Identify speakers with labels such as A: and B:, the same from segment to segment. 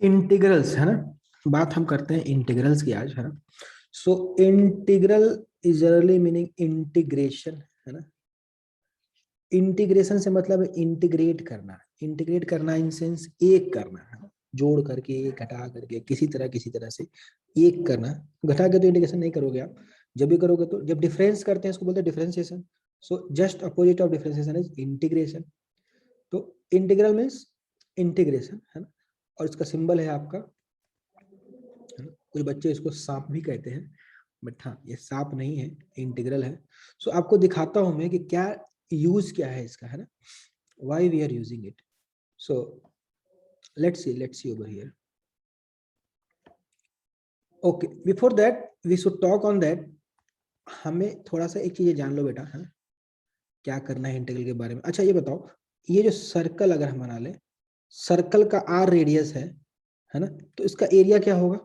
A: Integrals है ना, बात हम करते हैं इंटीग्रल्स की आज, है ना। So integral is generally meaning integration, है ना। इंटीग्रेशन से मतलब है इंटीग्रेट करना, इंटीग्रेट करना इन सेंस एक करना, है ना? जोड़ करके, घटा करके, किसी तरह से एक करना। घटा के तो इंटीग्रेशन नहीं करोगे आप, जब भी करोगे तो जब डिफरेंस करते हैं इसको बोलते हैं differentiation. So just opposite of differentiation is integration. तो इंटीग्रल मीन्स इंटीग्रेशन, है ना। और इसका सिंबल है आपका, है ना? कुछ बच्चे इसको सांप भी कहते हैं, बट हाँ ये सांप नहीं है, इंटीग्रल है। सो आपको दिखाता हूं मैं कि क्या यूज क्या है इसका, है ना, why we are using it. So let's see over here. Okay, before that we should talk on that. हमें थोड़ा सा एक चीज जान लो बेटा, है ना, क्या करना है इंटीग्रल के बारे में। अच्छा ये बताओ, ये जो सर्कल अगर हम बना ले, सर्कल का आर रेडियस है ना, तो इसका एरिया क्या होगा?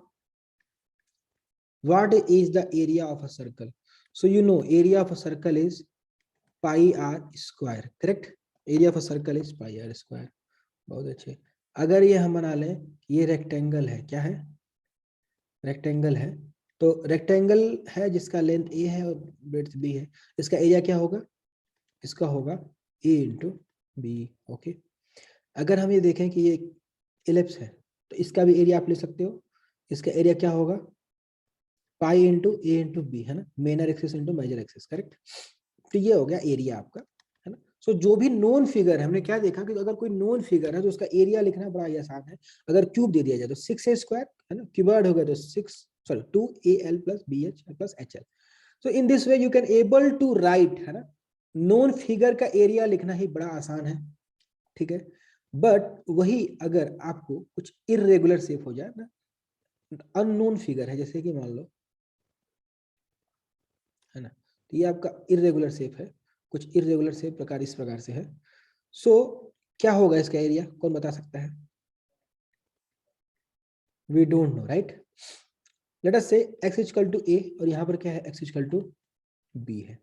A: What is the area of a circle? So you know area of a circle is pi r square, correct? Area of a circle is pi r square. बहुत अच्छे। अगर ये हम बना लें, ये रेक्टेंगल है, क्या है? रेक्टेंगल है। तो रेक्टेंगल है जिसका लेंथ a है और ब्रेड्थ b है, इसका एरिया क्या होगा? इसका होगा a इंटू बी। ओके, अगर हम ये देखें कि ये इलिप्स है, तो इसका भी एरिया आप ले सकते हो। इसका एरिया क्या होगा? पाई इंटू ए इंटू बी, है ना, major axis into major axis, correct. तो ये हो गया एरिया आपका, है ना। सो जो भी नोन फिगर है, हमने क्या देखा कि अगर कोई नोन फिगर है तो उसका एरिया लिखना बड़ा ही आसान है। अगर क्यूब दे दिया जाए तो 6a² है ना, क्यूबॉइड हो गया तो 2al plus bh plus hl। So in this way you can able to write, है ना, नोन फिगर का एरिया लिखना ही बड़ा आसान है, ठीक है। बट वही अगर आपको कुछ इरेगुलर शेप हो जाए ना, अननोन फिगर है, जैसे कि मान लो, है ना, तो ये आपका इरेगुलर शेप है, कुछ इरेगुलर शेप प्रकार इस प्रकार से है। सो क्या होगा इसका एरिया, कौन बता सकता है? We don't know, right. Let us say x equal to a, और यहाँ पर क्या है? x इक्वल टू b है,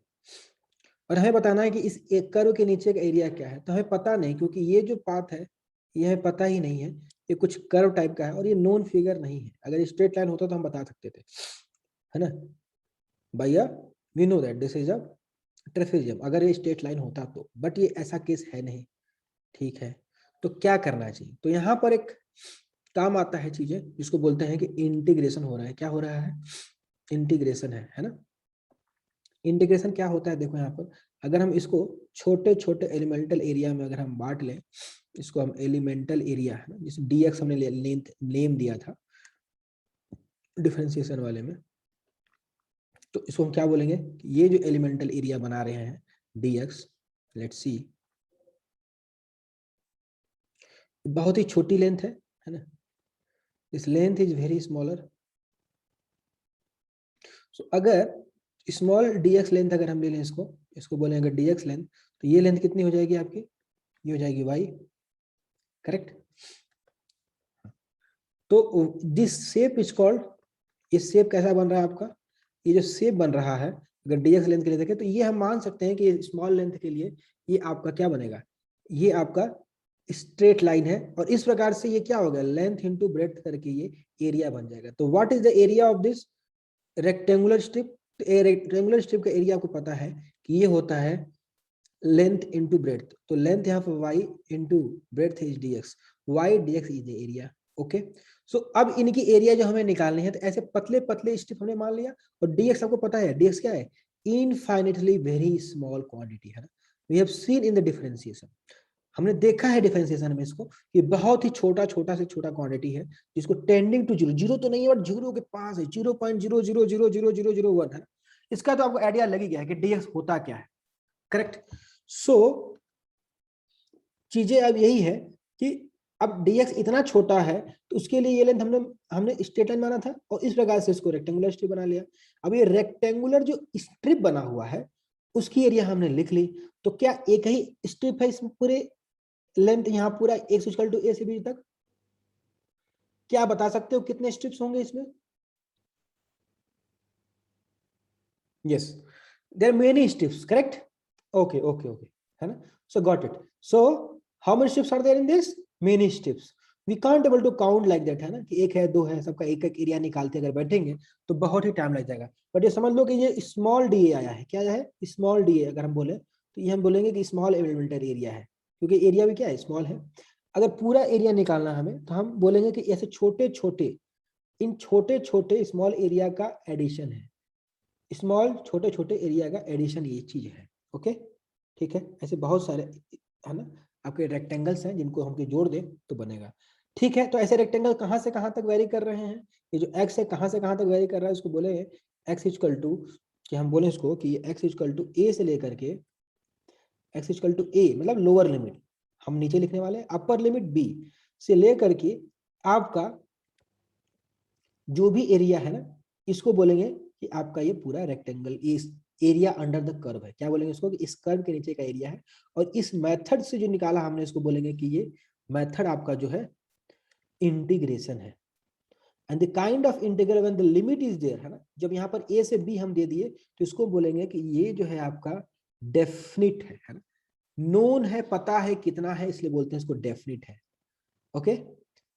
A: और हमें बताना है कि इस एक कर्व के नीचे का एरिया क्या है। तो हमें पता नहीं, क्योंकि ये जो पाथ है ये हमें पता ही नहीं है, ये कुछ कर्व टाइप का है और ये नोन फिगर नहीं है। अगर स्ट्रेट लाइन होता तो हम बता सकते थे, है ना भैया, we know that this is a trapezium, अगर ये स्ट्रेट लाइन होता तो, बट ये ऐसा केस है नहीं, ठीक है। तो क्या करना चाहिए? तो यहाँ पर एक काम आता है चीजें जिसको बोलते हैं कि इंटीग्रेशन हो रहा है। क्या हो रहा है? इंटीग्रेशन है ना। इंटीग्रेशन क्या होता है? देखो यहाँ पर, अगर हम इसको छोटे छोटे एलिमेंटल एरिया में अगर हम बांट लें, इसको हम एलिमेंटल एरिया, है ना, जिसे dx हमने नेम दिया था डिफरेंशिएशन वाले में, तो इसको हम क्या बोलेंगे कि ये जो एलिमेंटल एरिया बना रहे हैं dx, लेट्स सी, बहुत ही छोटी लेंथ है ना, this length is very smaller. So अगर स्मॉल dx लेंथ अगर हम ले लें, इसको इसको बोलेंगे dx लेंथ, तो ये लेंथ कितनी हो जाएगी आपकी? ये हो जाएगी y, करेक्ट। तो दिस शेप इज कॉल्ड, इस शेप कैसा बन रहा है आपका? ये जो शेप बन रहा है, अगर dx लेंथ के लिए देखें तो ये हम मान सकते हैं कि स्मॉल लेंथ के लिए ये आपका क्या बनेगा? ये आपका स्ट्रेट लाइन है, और इस प्रकार से ये क्या होगा? लेंथ इंटू ब्रेड्थ करके ये एरिया बन जाएगा। तो what is the area of this rectangular strip? तो रेक्टेंगुलर स्ट्रिप का एरिया आपको पता है कि ये होता है लेंथ इंटू ब्रेड्थ। तो लेंथ यहाँ पर y into breadth is dx, y dx is the area. Okay, so अब इनकी एरिया जो हमें निकालनी है, तो ऐसे पतले पतले स्ट्रिप हमने मान लिया, और dx आपको पता है, dx क्या है? इनफाइनेटली वेरी स्मॉल क्वांटिटी, है ना। We have seen in the differentiation, हमने देखा है डिफरेंशिएशन में इसको, कि बहुत ही छोटा छोटा से छोटा क्वांटिटी है, जिसको टेंडिंग टू जीरो, जीरो तो नहीं है बट जीरो के पास है, 0.0000001 है। इसका तो आपको आइडिया लग ही गया है कि dx होता क्या है, करेक्ट। सो चीजें अब यही है कि अब dx इतना छोटा है, तो उसके लिए ये लेंथ हमने हमने स्ट्रेट लाइन माना था, और इस प्रकार से इसको रेक्टेंगुलर स्ट्रिप बना लिया। अब ये रेक्टेंगुलर जो स्ट्रिप बना हुआ है उसकी एरिया हमने लिख ली। तो क्या एक ही स्ट्रिप है इसमें पूरे लेंथ, यहाँ पूरा x इक्वल टू a से b तक? क्या बता सकते हो कितने स्ट्रिप्स होंगे इसमें? Yes, there many strips, correct. Okay okay okay, है ना। So got it. So how many strips are there in this? Many strips. We can't able to count like that, है ना, कि एक है दो है, सबका एक एक एरिया निकालते अगर बैठेंगे तो बहुत ही टाइम लग जाएगा। बट ये समझ लो कि ये स्मॉल डी आया है, क्या है, स्मॉल डी अगर हम बोले तो ये हम बोलेंगे कि स्मॉल एलिमेंटरी एरिया है, क्योंकि एरिया भी क्या है, स्मॉल है। अगर पूरा एरिया निकालना हमें तो हम बोलेंगे कि ऐसे छोटे छोटे, इन छोटे छोटे स्मॉल एरिया का एडिशन है, स्मॉल छोटे छोटे एरिया का एडिशन ये चीज है। ओके ठीक है, ऐसे बहुत सारे है ना आपके रेक्टेंगल्स हैं जिनको हम जोड़ दें तो बनेगा। ठीक है, तो ऐसे रेक्टेंगल कहाँ से कहाँ तक वेरी कर रहे हैं, ये जो एक्स है कहाँ से कहाँ तक वेरी कर रहा है उसको बोले एक्स इक्वल टू, कि हम बोले इसको कि एक्स इक्वल टू ए से लेकर के, एक्स इक्वल टू ए मतलब लोअर लिमिट हम नीचे लिखने वाले हैं, अपर लिमिट बी से लेकर के आपका जो भी एरिया है ना, इसको बोलेंगे कि आपका ये पूरा रेक्टेंगल, इस एरिया अंडर द कर्व है, क्या बोलेंगे इसको, कि इस कर्व के नीचे का एरिया है। और इस मेथड से जो निकाला हमने इसको बोलेंगे कि ये मेथड आपका जो है इंटीग्रेशन है। And the kind of integral when the limit is there, है ना, जब यहाँ पर ए से बी हम दे दिए तो इसको बोलेंगे कि ये जो है आपका डेफिनिट है ना, नोन है, पता है कितना है, इसलिए बोलते हैं इसको डेफिनिट है। ओके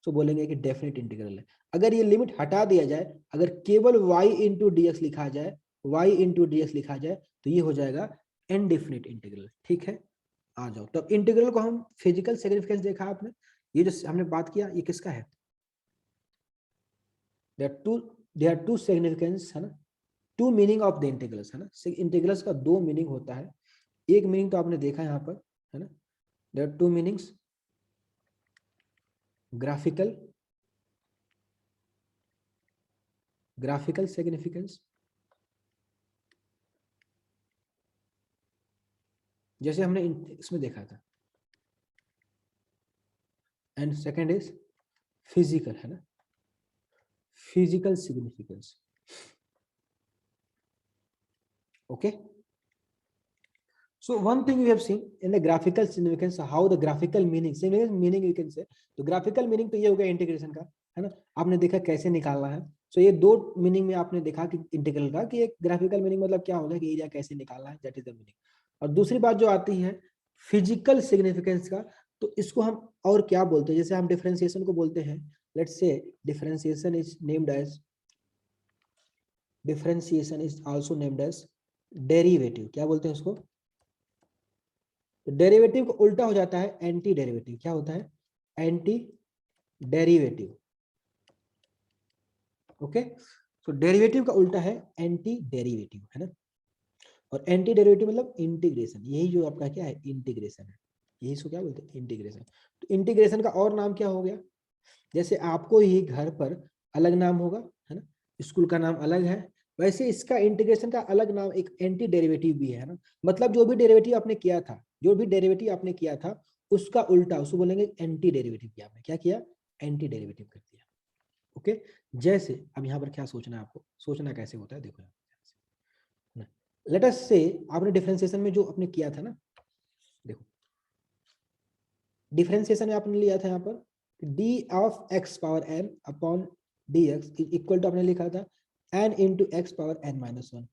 A: तो बोलेंगे कि डेफिनिट इंटीग्रल है। अगर ये लिमिट हटा दिया जाए, अगर केवल y इंटू डी एक्स लिखा जाए, y इंटू डी एक्स लिखा जाए तो ये हो जाएगा इनडेफिनिट इंटीग्रल। ठीक है, आ जाओ तब इंटीग्रल को हम फिजिकल सिग्निफिकेंस देखा आपने, ये जो हमने बात किया ये किसका है, देयर आर टू सिग्निफिकेंस, है ना, two meaning of the integrals, है ना, इंटीग्रल्स का दो मीनिंग होता है। एक मीनिंग तो आपने देखा यहाँ पर, है ना, there are two meanings, graphical, graphical significance, जैसे हमने इसमें देखा था, एंड सेकंड इज फिजिकल, है ना, physical significance. Okay so one thing we have seen in the graphical significance, how the graphical meaning you can say, तो graphical meaning तो ये हो गया इंटीग्रेशन का, है ना, आपने देखा कैसे निकालना है। so ये दो मीनिंग में आपने देखा कि इंटीग्रल का, कि एक ग्राफिकल मीनिंग मतलब क्या होगा कि एरिया कैसे निकालना है, दैट इज द मीनिंग। और दूसरी बात जो आती है फिजिकल सिग्निफिकेंस का, तो इसको हम और क्या बोलते हैं, जैसे हम डिफरेंशिएशन को बोलते हैं, let's say differentiation is named as, differentiation is also named as derivative, क्या बोलते हैं उसको, तो डेरिवेटिव का उल्टा हो जाता है एंटी डेरिवेटिव, क्या होता है, एंटी डेरिवेटिव। ओके तो डेरिवेटिव का उल्टा है एंटी डेरिवेटिव, है ना, और एंटी डेरिवेटिव मतलब इंटीग्रेशन, यही जो आपका क्या है इंटीग्रेशन है, यही इसको क्या बोलते हैं इंटीग्रेशन। तो इंटीग्रेशन का और नाम क्या हो गया, जैसे आपको ही घर पर अलग नाम होगा, है ना, स्कूल का नाम अलग है, वैसे इसका इंटीग्रेशन का अलग नाम एक एंटी डेरिवेटिव भी है ना, मतलब जो भी डेरिवेटिव आपने किया था, जो भी डेरिवेटिव आपने किया था उसका उल्टा उसको बोलेंगे एंटी डेरिवेटिव किया, आपने क्या किया, एंटी डेरिवेटिव कर दिया। ओके जैसे अब यहाँ पर क्या सोचना है आपको, सोचना कैसे होता है देखो, लेट अस से आपने डिफरेंशिएशन में जो आपने किया था ना, देखो डिफरेंशिएशन में आपने लिया था यहाँ पर d of x power n upon d x equal to आपने लिखा था n into x power n minus one.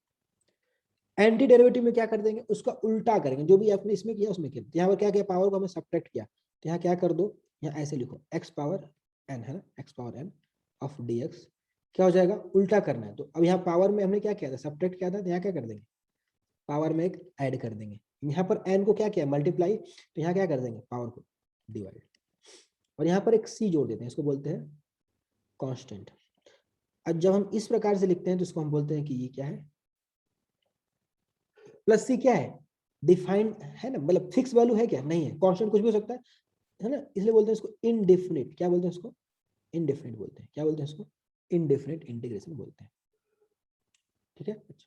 A: Anti derivative में क्या कर देंगे, उसका उल्टा करेंगे, जो भी आपने इसमें किया उसमें किया, यहाँ पर क्या किया, पावर को हमें सब्ट्रैक्ट किया, तो यहाँ क्या कर दो, यहाँ ऐसे लिखो एक्स पावर एन, है ना, x power n of D x, क्या हो जाएगा, उल्टा करना है। तो अब यहाँ पावर में हमने क्या किया था, सब्ट्रैक्ट किया था, तो यहाँ क्या कर देंगे, पावर में एक ऐड कर देंगे, यहाँ पर एन को क्या किया मल्टीप्लाई, तो यहाँ क्या कर देंगे पावर को डिवाइड, और यहाँ पर एक सी जोड़ देते हैं, इसको बोलते हैं कांस्टेंट। अब जब हम इस प्रकार से लिखते हैं तो इसको हम बोलते हैं कि ये क्या है, प्लस सी क्या है, डिफाइंड है ना, मतलब फिक्स वैल्यू है क्या, नहीं है, कांस्टेंट कुछ भी हो सकता है ना, इसलिए बोलते हैं इसको इनडेफिनिट, क्या बोलते हैं इसको, इनडेफिनिट बोलते हैं, क्या बोलते हैं इसको, इनडेफिनिट इंटीग्रेशन बोलते हैं। ठीक है, अच्छा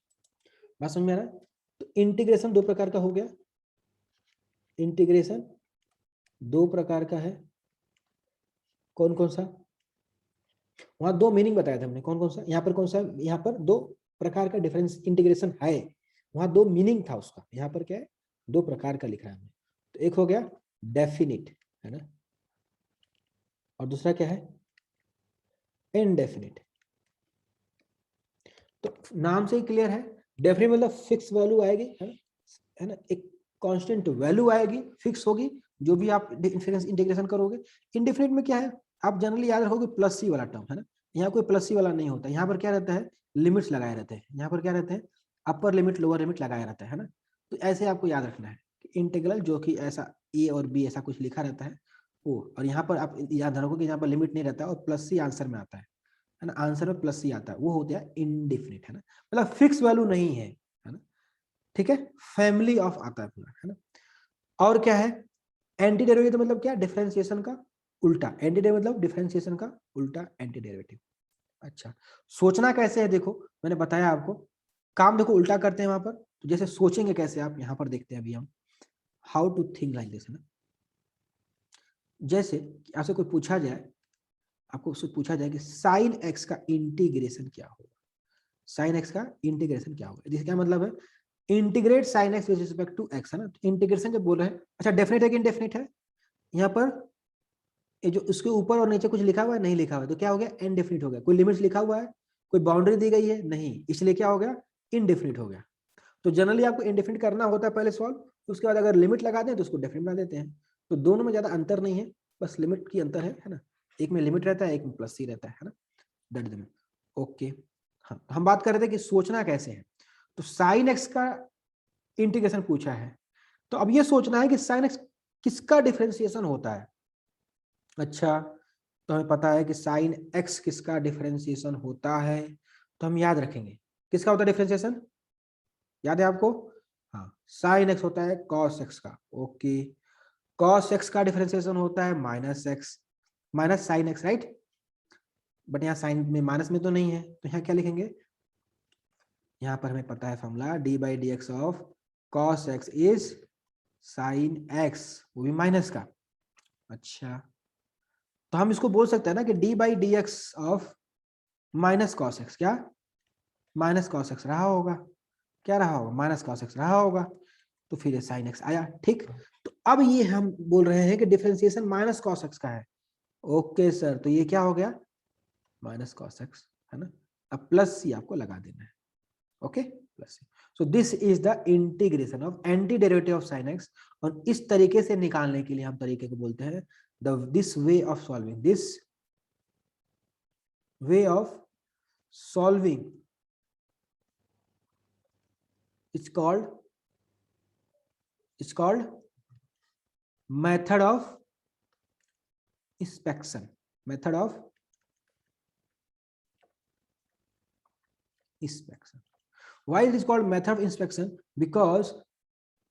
A: बात समझ में आ रहा है। तो इंटीग्रेशन दो प्रकार का हो गया, इंटीग्रेशन दो प्रकार का है, कौन कौन सा, वहां दो मीनिंग बताया था हमने, कौन कौन सा, यहाँ पर कौन सा, यहाँ पर दो प्रकार का डिफरेंस इंटीग्रेशन है, वहां दो मीनिंग था उसका, यहाँ पर क्या है, दो प्रकार का लिखा है हमने। तो एक हो गया डेफिनिट, है ना, और दूसरा क्या है इनडेफिनिट। तो नाम से ही क्लियर है, डेफिनिट मतलब फिक्स वैल्यू आएगी, है ना, एक कांस्टेंट वैल्यू आएगी, फिक्स होगी, जो भी आप इंटीग्रेशन करोगे। इंडेफिनिट में क्या है, आप जनरली याद रखोगे प्लस सी वाला टर्म है ना, यहाँ कोई प्लस सी वाला नहीं होता, यहाँ पर क्या रहता है, लिमिट्स लगाए रहते हैं, यहाँ पर क्या रहते हैं, अपर लिमिट लोअर लिमिट लगाया रहता है ना। तो ऐसे आपको याद रखना है कि इंटीग्रल जो कि ऐसा ए और बी ऐसा कुछ लिखा रहता है वो, और यहाँ पर आप याद रखो कि यहाँ पर लिमिट नहीं रहता और प्लस सी आंसर में आता है ना, आंसर में प्लस सी आता है, वो होता है इनडिफिनिट है ना, मतलब फिक्स वैल्यू नहीं है ना, ठीक है, फैमिली ऑफ आता है पूरा है ना। और क्या है, एंटी डेरिवेटिव मतलब क्या, डिफरेंशिएशन का उल्टा, एंटी डेरिवेटिव मतलब डिफरेंशिएशन का उल्टा एंटी डेरिवेटिव। अच्छा, सोचना कैसे है, देखो मैंने बताया आपको, काम देखो उल्टा करते हैं वहां पर, तो जैसे सोचेंगे कैसे आप यहाँ पर देखते हैं अभी हम, how to think like this है ना। जैसे आपसे कोई पूछा जाए, आपको उससे पूछा जाए कि साइन एक्स का इंटीग्रेशन क्या होगा, साइन एक्स का इंटीग्रेशन क्या होगा, जिसका क्या मतलब है, integrate sine x with respect to x है ना, इंटीग्रेशन जब बोल रहे हैं, अच्छा डेफिनेट है कि इनडेफिनेट है, यहाँ पर ये जो इसके ऊपर और नीचे कुछ लिखा हुआ है, नहीं लिखा हुआ है, तो क्या हो गया, इनडेफिनिट हो गया, कोई लिमिट्स लिखा हुआ है, कोई बाउंड्री दी गई है नहीं, इसलिए क्या हो गया, इनडेफिनिट हो गया। तो जनरली आपको इनडेफिनिट करना होता है पहले सॉल्व, उसके बाद अगर लिमिट लगा दें तो उसको डेफिनिट बना देते हैं। तो दोनों में ज्यादा अंतर नहीं है, बस लिमिट की अंतर है ना, एक में लिमिट रहता है, एक में प्लस सी रहता है ना, दैट इज ओके। हाँ, हम बात कर रहे थे कि सोचना कैसे है, तो साइन एक्स का इंटीग्रेशन पूछा है, तो अब ये सोचना है कि साइन एक्स किसका डिफरेंशिएशन होता है। अच्छा, तो हमें पता है कि साइन एक्स किसका डिफरेंशिएशन होता है, तो हम याद रखेंगे किसका होता है डिफरेंशिएशन, याद है आपको, हाँ साइन एक्स होता है कॉस एक्स का, ओके, कॉस एक्स का डिफरेंशिएशन होता है minus x, minus sine x right, but यहाँ साइन में माइनस में तो नहीं है, तो यहाँ क्या लिखेंगे, यहाँ पर हमें पता है formula D by D x of cos x is sine x, वो भी माइनस का। अच्छा, तो हम इसको बोल सकते हैं ना कि D by D x of minus cos x, क्या माइनस कॉस एक्स रहा होगा, क्या रहा होगा, माइनस कॉस एक्स रहा होगा, तो फिर ये साइन एक्स आया, ठीक। तो अब ये हम बोल रहे हैं कि डिफरेंशिएशन माइनस कॉस एक्स का है, ओके सर, तो ये क्या हो गया, माइनस कॉस एक्स है ना, अब प्लस सी आपको लगा देना है, okay plus c. So this is the integration of anti derivative of sine x, और इस तरीके से निकालने के लिए हम तरीके को बोलते हैं this way of solving, this way of solving it's called method of inspection, method of inspection. Why it is called method of inspection? Because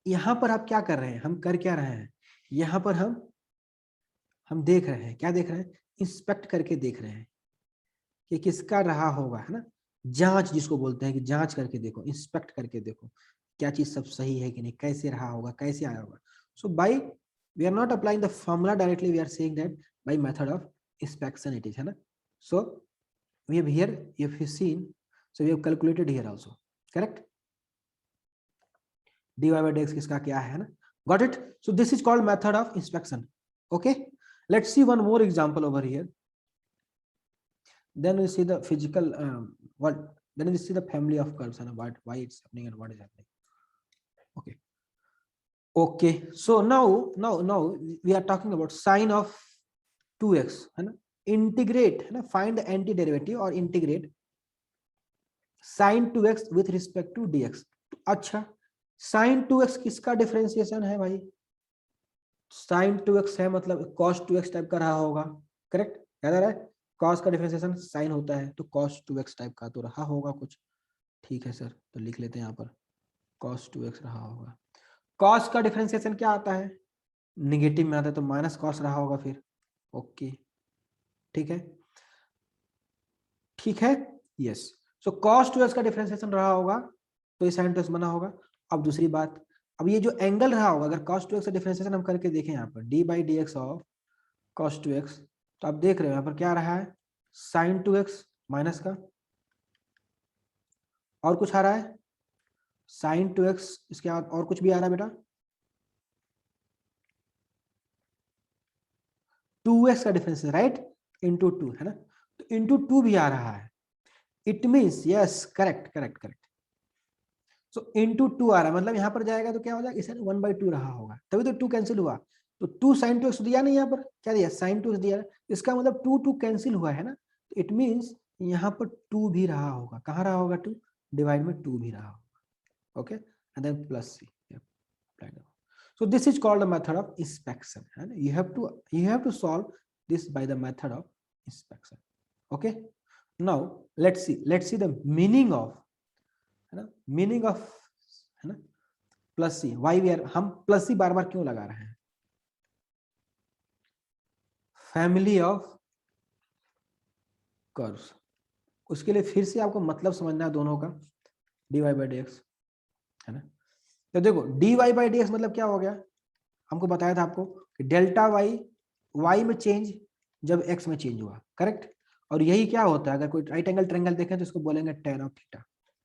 A: यहां पर आप क्या कर रहे हैं, हम कर क्या रहे हैं, यहां पर हम देख रहे हैं, क्या देख रहे हैं, इंस्पेक्ट करके देख रहे हैं कि किसका रहा होगा है ना, जांच जिसको बोलते हैं कि जांच करके देखो, इंस्पेक्ट करके देखो क्या चीज सब सही है कि नहीं, कैसे रहा होगा, कैसे आया होगा। So by we are not applying the formula directly, we are saying that by method of inspection it is है ना। सो we have here, if you seen, so we have calculated here also, correct, dy by dx किसका क्या है ना, got it. So this is called method of inspection, okay. Let's see one more example over here, then we see the physical what, then we see the family of curves and what, why it's happening and what is happening, okay. Okay, so now we are talking about sine of 2x है ना, integrate है ना, find the anti derivative और integrate sin 2x with respect to dx। अच्छा, sin 2x किसका differentiation है भाई, sin 2x है मतलब cos 2x टाइप का रहा होगा, करेक्ट, याद आ रहा है, cos का डिफरेंशिएशन sin होता है, तो cos 2x टाइप का तो रहा होगा कुछ, ठीक है सर, तो लिख लेते हैं यहाँ पर cos 2x रहा होगा। cos का डिफरेंशिएशन क्या आता है, निगेटिव में आता है, तो माइनस cos रहा होगा फिर, ओके ठीक है, ठीक है, यस। सो cos 2x का डिफरेंशिएशन रहा होगा तो ये sin 2x बना होगा। अब दूसरी बात, अब ये जो एंगल रहा होगा, अगर cos 2x का डिफरेंशिएशन हम करके देखें यहाँ पर d by D x of cos 2x, तो आप देख रहे हो यहाँ पर क्या रहा है, sin 2x माइनस का, और कुछ आ रहा है sin 2x, इसके बाद और कुछ भी आ रहा है बेटा, 2x का डिफरेंस राइट, इंटू 2 है ना, तो इंटू 2 भी आ रहा है, it means yes, correct correct correct, so into 2 आ रहा है, मतलब यहाँ पर जाएगा तो क्या हो जाएगा, इसे 1/2 रहा होगा, तभी तो 2 कैंसिल हुआ, तो 2 sin 2x दिया नहीं, यहाँ पर क्या दिया, sin 2x दिया, इसका मतलब 2 कैंसिल हुआ है ना, तो इट मीन्स यहाँ पर 2 भी रहा होगा, कहाँ रहा होगा 2, डिवाइड में 2 भी रहा होगा, okay, and then plus c. So this is called the method of inspection, and you have to solve this by the method of inspection. Okay, now let's see the meaning of, है ना, meaning of, है ना, plus c. Why we are, हम plus c बार बार क्यों लगा रहे हैं, फैमिली ऑफ कर्व्स, उसके लिए फिर से आपको मतलब समझना है दोनों का, dy by dx, है ना। तो देखो dy by dx मतलब क्या हो गया, हमको बताया था आपको कि डेल्टा वाई वाई में चेंज जब एक्स में चेंज हुआ, करेक्ट। और यही क्या होता है, अगर कोई राइट एंगल ट्रायंगल देखें तो इसको बोलेंगे tan ऑफ थीटा,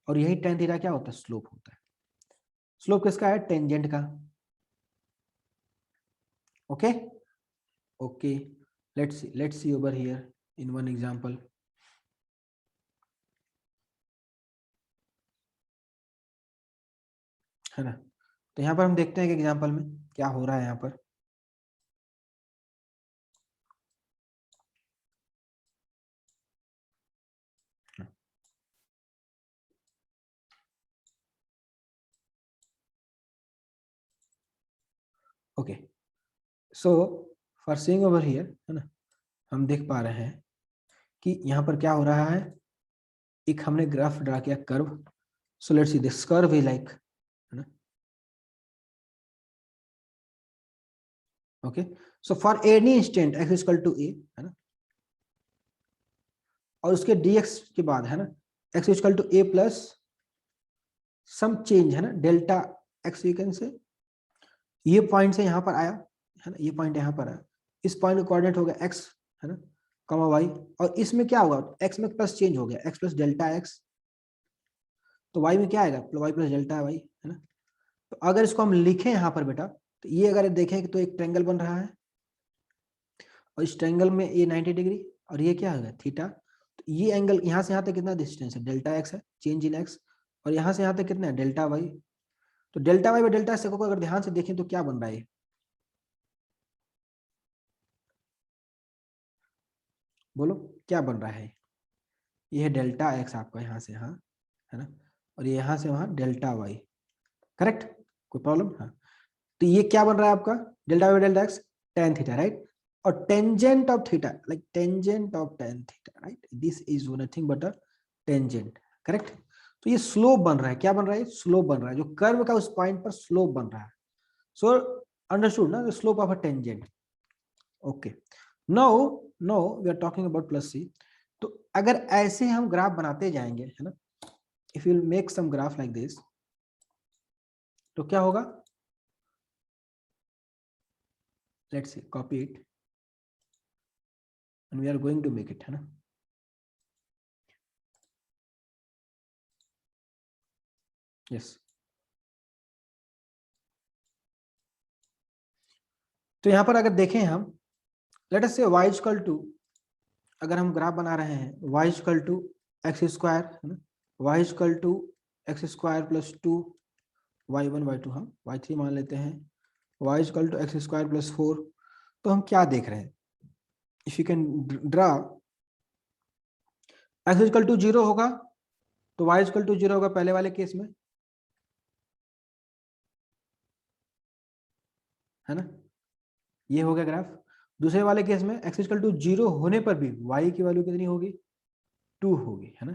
A: और यही tan थीटा क्या होता है, स्लोप होता है। स्लोप किसका है, टेंजेंट का। Okay okay, let's see over here in one example, है ना। तो यहाँ पर हम देखते हैं कि एग्जाम्पल में क्या हो रहा है यहाँ पर। Okay, so for seeing over here, है ना, हम देख पा रहे हैं कि यहाँ पर क्या हो रहा है, एक हमने ग्राफ ड्रा किया curve. So let's see this curve is like, है ना, okay. So for any instant x equal to A, है ना, और उसके dx के बाद, है ना, x equal to a plus some change, है ना, delta x, you can say ये पॉइंट से यहाँ पर आया, है ना, ये पॉइंट यहाँ पर आया, इस पॉइंट का कोऑर्डिनेट हो गया x, है ना, कमा y, और इसमें क्या होगा, x में प्लस चेंज हो गया, x प्लस डेल्टा x, तो y में क्या आएगा, y प्लस डेल्टा y, है ना। तो अगर इसको हम लिखें यहाँ पर बेटा, तो ये अगर देखें तो एक ट्रायंगल बन रहा है, और इस ट्रायंगल में ये 90 डिग्री और ये क्या होगा, थीटा। तो ये एंगल यहाँ से यहाँ तक कितना डिस्टेंस है, डेल्टा एक्स है, चेंज इन एक्स, और यहाँ से यहाँ तक कितना है, डेल्टा वाई। तो delta y by delta x को अगर ध्यान से देखें तो क्या बन रहा है, बोलो क्या बन रहा है, ये है डेल्टा एक्स आपका यहाँ से यहाँ, है ना, और ये यहाँ से वहाँ डेल्टा वाई, करेक्ट, कोई प्रॉब्लम, हाँ। तो ये क्या बन रहा है आपका, delta Y delta X, tan theta, right, और tangent of theta, like tangent of tan theta, right, this is nothing but a tangent, correct. तो ये स्लोप बन रहा है, क्या बन रहा है, स्लोप बन रहा है, जो कर्व का उस पॉइंट पर स्लोप बन रहा है। सो अंडरस्टूड ना, slope of a tangent. Okay, now now we are talking about plus C. तो अगर ऐसे हम ग्राफ बनाते जाएंगे, है ना, if you make some graph like this, तो क्या होगा, let's see, copy it and we are going to make it, है ना। यस, तो यहां पर अगर देखें हम, लेट अस से y इक्वल टू, अगर हम ग्राफ बना रहे हैं y equal to x square, है ना, y equal to x square plus 2 y1 y2, हम y3 मान लेते हैं, y equal to x square plus 4। तो हम क्या देख रहे हैं, if you can draw, x equal to 0 होगा तो y इक्वल टू 0 होगा पहले वाले केस में, है ना, ये हो गया ग्राफ। दूसरे वाले केस में एक्स इक्वल टू 0 होने पर भी y की वैल्यू कितनी होगी, 2 होगी, है ना।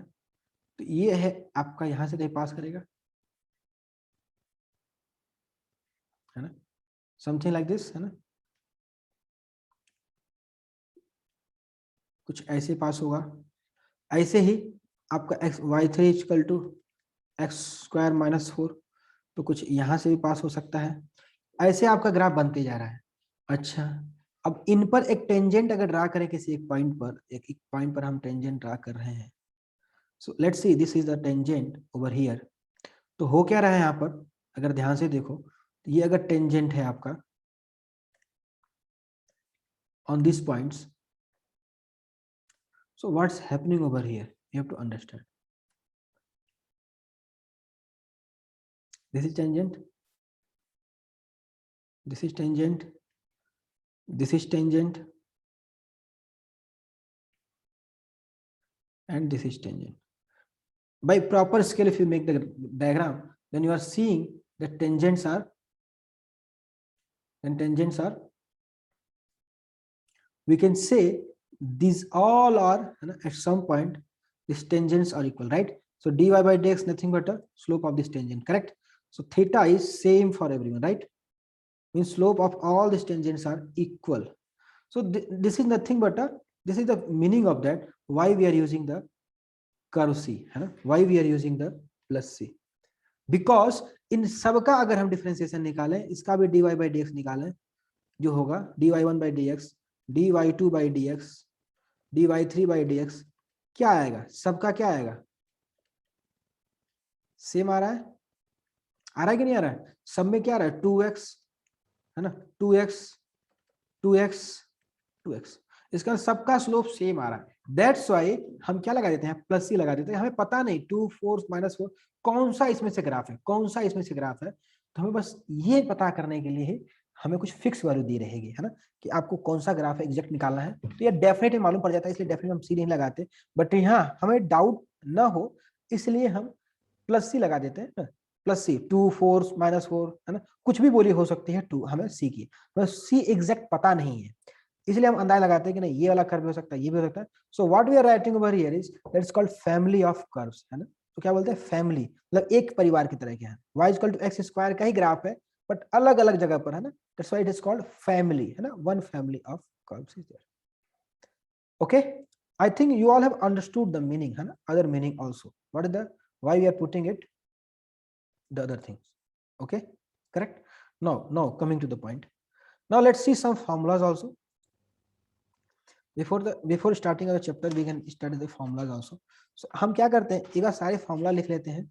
A: तो ये है आपका, यहां से कहीं पास करेगा, है ना, समथिंग लाइक दिस, है ना, कुछ ऐसे पास होगा। ऐसे ही आपका x y3 equal to x square minus 4, तो कुछ यहाँ से भी पास हो सकता है। ऐसे आपका ग्राफ बनते जा रहा है। अच्छा, अब इन पर एक टेंजेंट अगर ड्रा करें किसी एक पॉइंट पर, एक पॉइंट पर हम टेंजेंट ड्रा कर रहे हैं, सो let's see this is the tangent over here. तो हो क्या रहा है यहाँ पर, अगर ध्यान से देखो, तो ये अगर टेंजेंट है आपका on this points, so what's happening over here, you have to understand, this is tangent, this is tangent, this is tangent and this is tangent. By proper scale, if you make the diagram, then you are seeing that tangents are, we can say these all are at some point these tangents are equal, right? So dy by dx nothing but a slope of this tangent, correct? So theta is same for everyone, right? Means slope of all these tangents are equal. So this is nothing but a, this is the meaning of that, why we are using the curve C, है ना, why we are using the plus c, because इन सबका अगर हम differentiation निकालें, इसका भी dy by dx निकालें, जो होगा dy1 by dx, dy2 by dx, dy3 by dx, क्या आएगा, सबका क्या आएगा, सेम आ रहा है कि नहीं आ रहा है? सब में क्या आ रहा है, 2x, है ना, 2x 2x 2x, इसका सबका स्लोप सेम आ रहा है। दैट्स वाई हम क्या लगा देते हैं, प्लस सी लगा देते हैं। हमें पता नहीं 2 4 -4 कौन सा इसमें से ग्राफ है, कौन सा इसमें से ग्राफ है, तो हमें बस ये पता करने के लिए हमें कुछ फिक्स वैल्यू दी रहेगी, है ना, कि आपको कौन सा ग्राफ एग्जैक्ट निकालना है। तो ये डेफिनेटली मालूम पड़ जाता है, इसलिए डेफिनेटली हम सी नहीं लगाते, बट यहाँ हमें डाउट ना हो इसलिए हम प्लस सी लगा देते हैं ना, प्लस सी 2 4 -4, है ना, कुछ भी बोली हो सकती है 2, हमें सी की, बस सी एग्जैक्ट पता नहीं है, इसलिए हम अंदाजा लगाते हैं कि नहीं ये वाला कर्व हो सकता है, ये भी हो सकता है। So what we are writing over here is that's called family of curves, है ना। तो क्या बोलते हैं, फैमिली, मतलब एक परिवार की तरह के हैं। y equal to x square का ही ग्राफ है बट अलग अलग जगह पर, है ना, that's why it is called family, है ना, one family of curves is there. Okay, I think you all have understood the meaning, है ना, other meaning also, what is the, why we are putting it the other things, okay, correct. now coming to the point, now let's see some formulas also. Before starting our chapter we can study the formulas also. So हम क्या करते हैं, एक बार सारे formula लिख लेते हैं,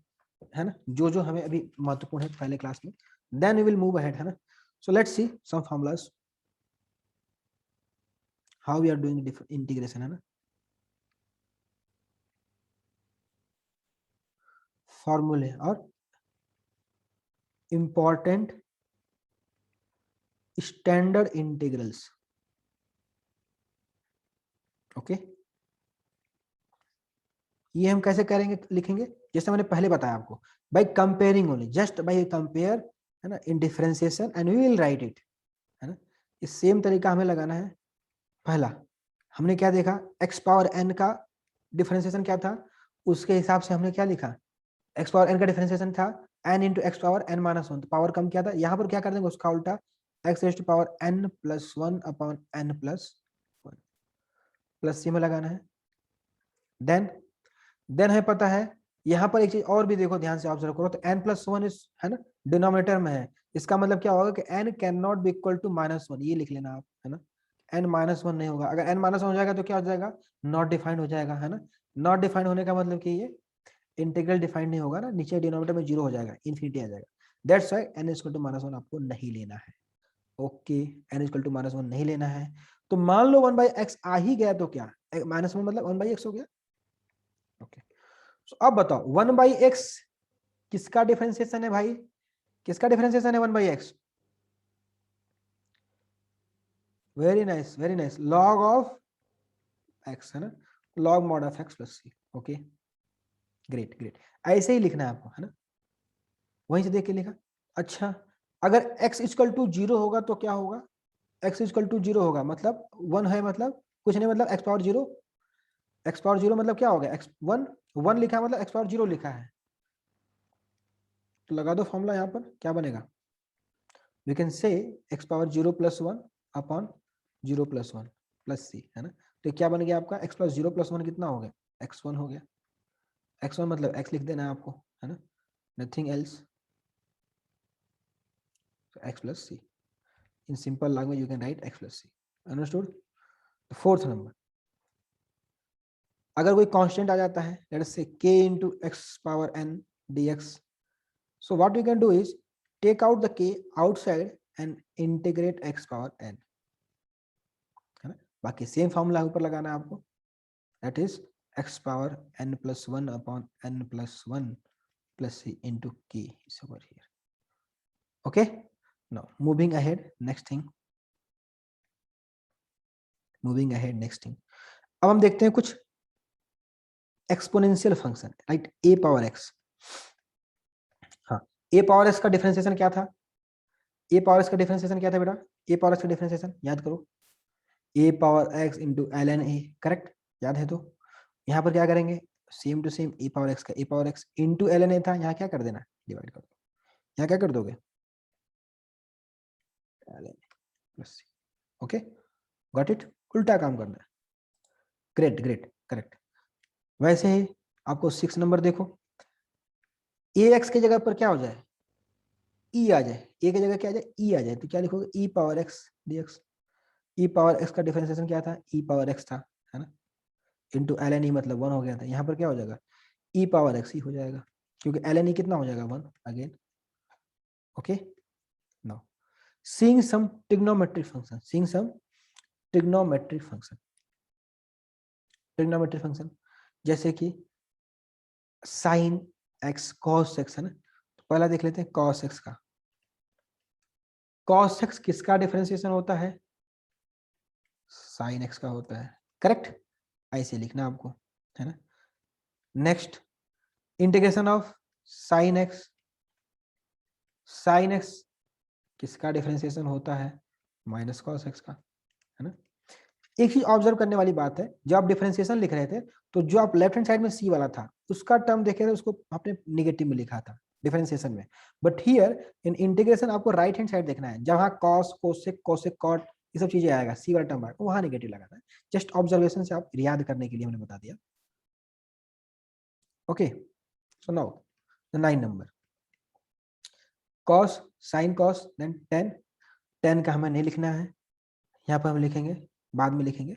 A: है ना, जो जो हमें अभी महत्वपूर्ण है पहले क्लास में, then we will move ahead, है ना. So let's see some formulas, how we are doing different integration, है ना. फॉर्मूले और important स्टैंडर्ड इंटीग्रल्स, ओके, ये हम कैसे करेंगे, लिखेंगे, जैसे मैंने पहले बताया आपको, by comparing only, just by compare, है ना, in differentiation and we will write it, है ना. इस सेम तरीका हमें लगाना है। पहला हमने क्या देखा, x पावर n का डिफरेंशिएशन क्या था, उसके हिसाब से हमने क्या लिखा, x पावर n का डिफरेंशिएशन था n into x power n minus 1, तो पावर कम क्या था, यहाँ पर क्या कर देंगे उसका उल्टा, x raise to power n plus 1 upon n plus 1, plus C में लगाना है। देन हमें पता है, यहाँ पर एक चीज और भी देखो, ध्यान से ऑब्जर्व करो, तो n प्लस 1 इस, है ना, डिनोमिनेटर में है, इसका मतलब क्या होगा कि n can not be equal to -1, ये लिख लेना आप, है ना, n -1 नहीं होगा, अगर n -1 हो जाएगा तो क्या हो जाएगा, नॉट डिफाइंड हो जाएगा, है ना। नॉट डिफाइंड होने का मतलब कि ये इंटीग्रल डिफाइंड नहीं होगा ना, नीचे डिनोमिनेटर में 0 हो जाएगा, इन्फिनिटी आ जाएगा, that's why n equal to -1 आपको नहीं लेना है, ओके, n इक्वल टू -1 नहीं लेना है। तो मान लो 1/x आ ही गया तो क्या, -1 मतलब 1/x हो गया, ओके। So, अब बताओ 1/x किसका डिफरेंशिएशन है भाई, किसका डिफरेंशिएशन है 1/x, very nice very nice, log of x, है ना, log mod of x plus c, okay, great great, ऐसे ही लिखना है आपको, है ना, वहीं से देख के लिखा। अच्छा, अगर x इक्वल टू 0 होगा तो क्या होगा, x इक्वल टू 0 होगा मतलब 1 है, मतलब कुछ नहीं, मतलब x पावर 0, x पावर 0 मतलब क्या हो गया, x 1 लिखा है मतलब x पावर 0 लिखा है, तो लगा दो फॉर्मूला यहाँ पर, क्या बनेगा, we can say x power 0 plus 1 upon 0 plus 1 plus c, है ना। तो क्या बन गया आपका, x प्लस 0 प्लस 1 कितना हो गया, x1 हो गया, x1 मतलब x लिख देना है आपको, है ना, nothing else, x plus c, in simple language you can right x plus c, understood. Fourth number, अगर कोई कांस्टेंट आ जाता है, लेट अस से k into x power n dx, so what we can do is take out the k outside and integrate x power n, है ना, बाकी same formula ऊपर लगाना है आपको, that is x power n plus 1 upon n plus 1 plus c into k is over here, okay. Now moving ahead, next thing, moving ahead next thing, अब हम देखते हैं कुछ exponential function, right, A power X. हाँ, A power x का differentiation क्या था? A power x का डिफरेंशिएशन क्या था बेटा? ए पावर एक्स का डिफरेंशिएशन याद करो, A power X into L N A, correct, याद है? तो यहाँ पर क्या करेंगे, same to same, A power x का A power X into L N ए था, यहाँ क्या कर देना, डिवाइड कर दो, यहाँ क्या कर दोगे, l n plus c, okay, got it, उल्टा काम करना है, ग्रेट ग्रेट, करेक्ट। वैसे ही आपको 6 नंबर देखो, ए एक्स की जगह पर क्या हो जाए, ई आ जाए, ए की जगह क्या आ जाए, ई आ जाए, तो क्या लिखोगे, ई पावर एक्स डी एक्स। ई पावर एक्स का डिफरेंशिएशन क्या था, ई पावर एक्स था, है ना, इंटू एल एन ई, मतलब 1 हो गया था, यहाँ पर क्या हो जाएगा, ई पावर एक्स ही हो जाएगा, क्योंकि एल एन ई कितना हो जाएगा, 1 again, okay. Now seeing some trigonometric function, seeing some trigonometric function, trigonometric function जैसे कि sin x cos x, है ना, तो पहला देख लेते हैं cos x का। cos x किसका डिफरेंशिएशन होता है, sin x का होता है, करेक्ट, ऐसे लिखना आपको, है ना। Next, integration of sin x, sin x किसका डिफरेंशिएशन होता है, माइनस cos x का, है ना। एक चीज ऑब्जर्व करने वाली बात है, जब आप डिफरेंशिएशन लिख रहे थे तो जो आप लेफ्ट हैंड साइड में सी वाला था उसका टर्म देखे थे, उसको आपने निगेटिव में लिखा था डिफरेंशिएशन में, बट हियर इन इंटीग्रेशन आपको राइट हैंड साइड देखना है, जहां कॉस कोसेक कोसेक कॉट ये सब चीजें आएगा, सी वाला टर्म आएगा, वहां निगेटिव लगाना है। जस्ट ऑब्जर्वेशन से आप याद करने के लिए हमने बता दिया, okay. So now the 9 number, cos sine cos then tan, tan का हमें नहीं लिखना है, यहाँ पर हम लिखेंगे, बाद में लिखेंगे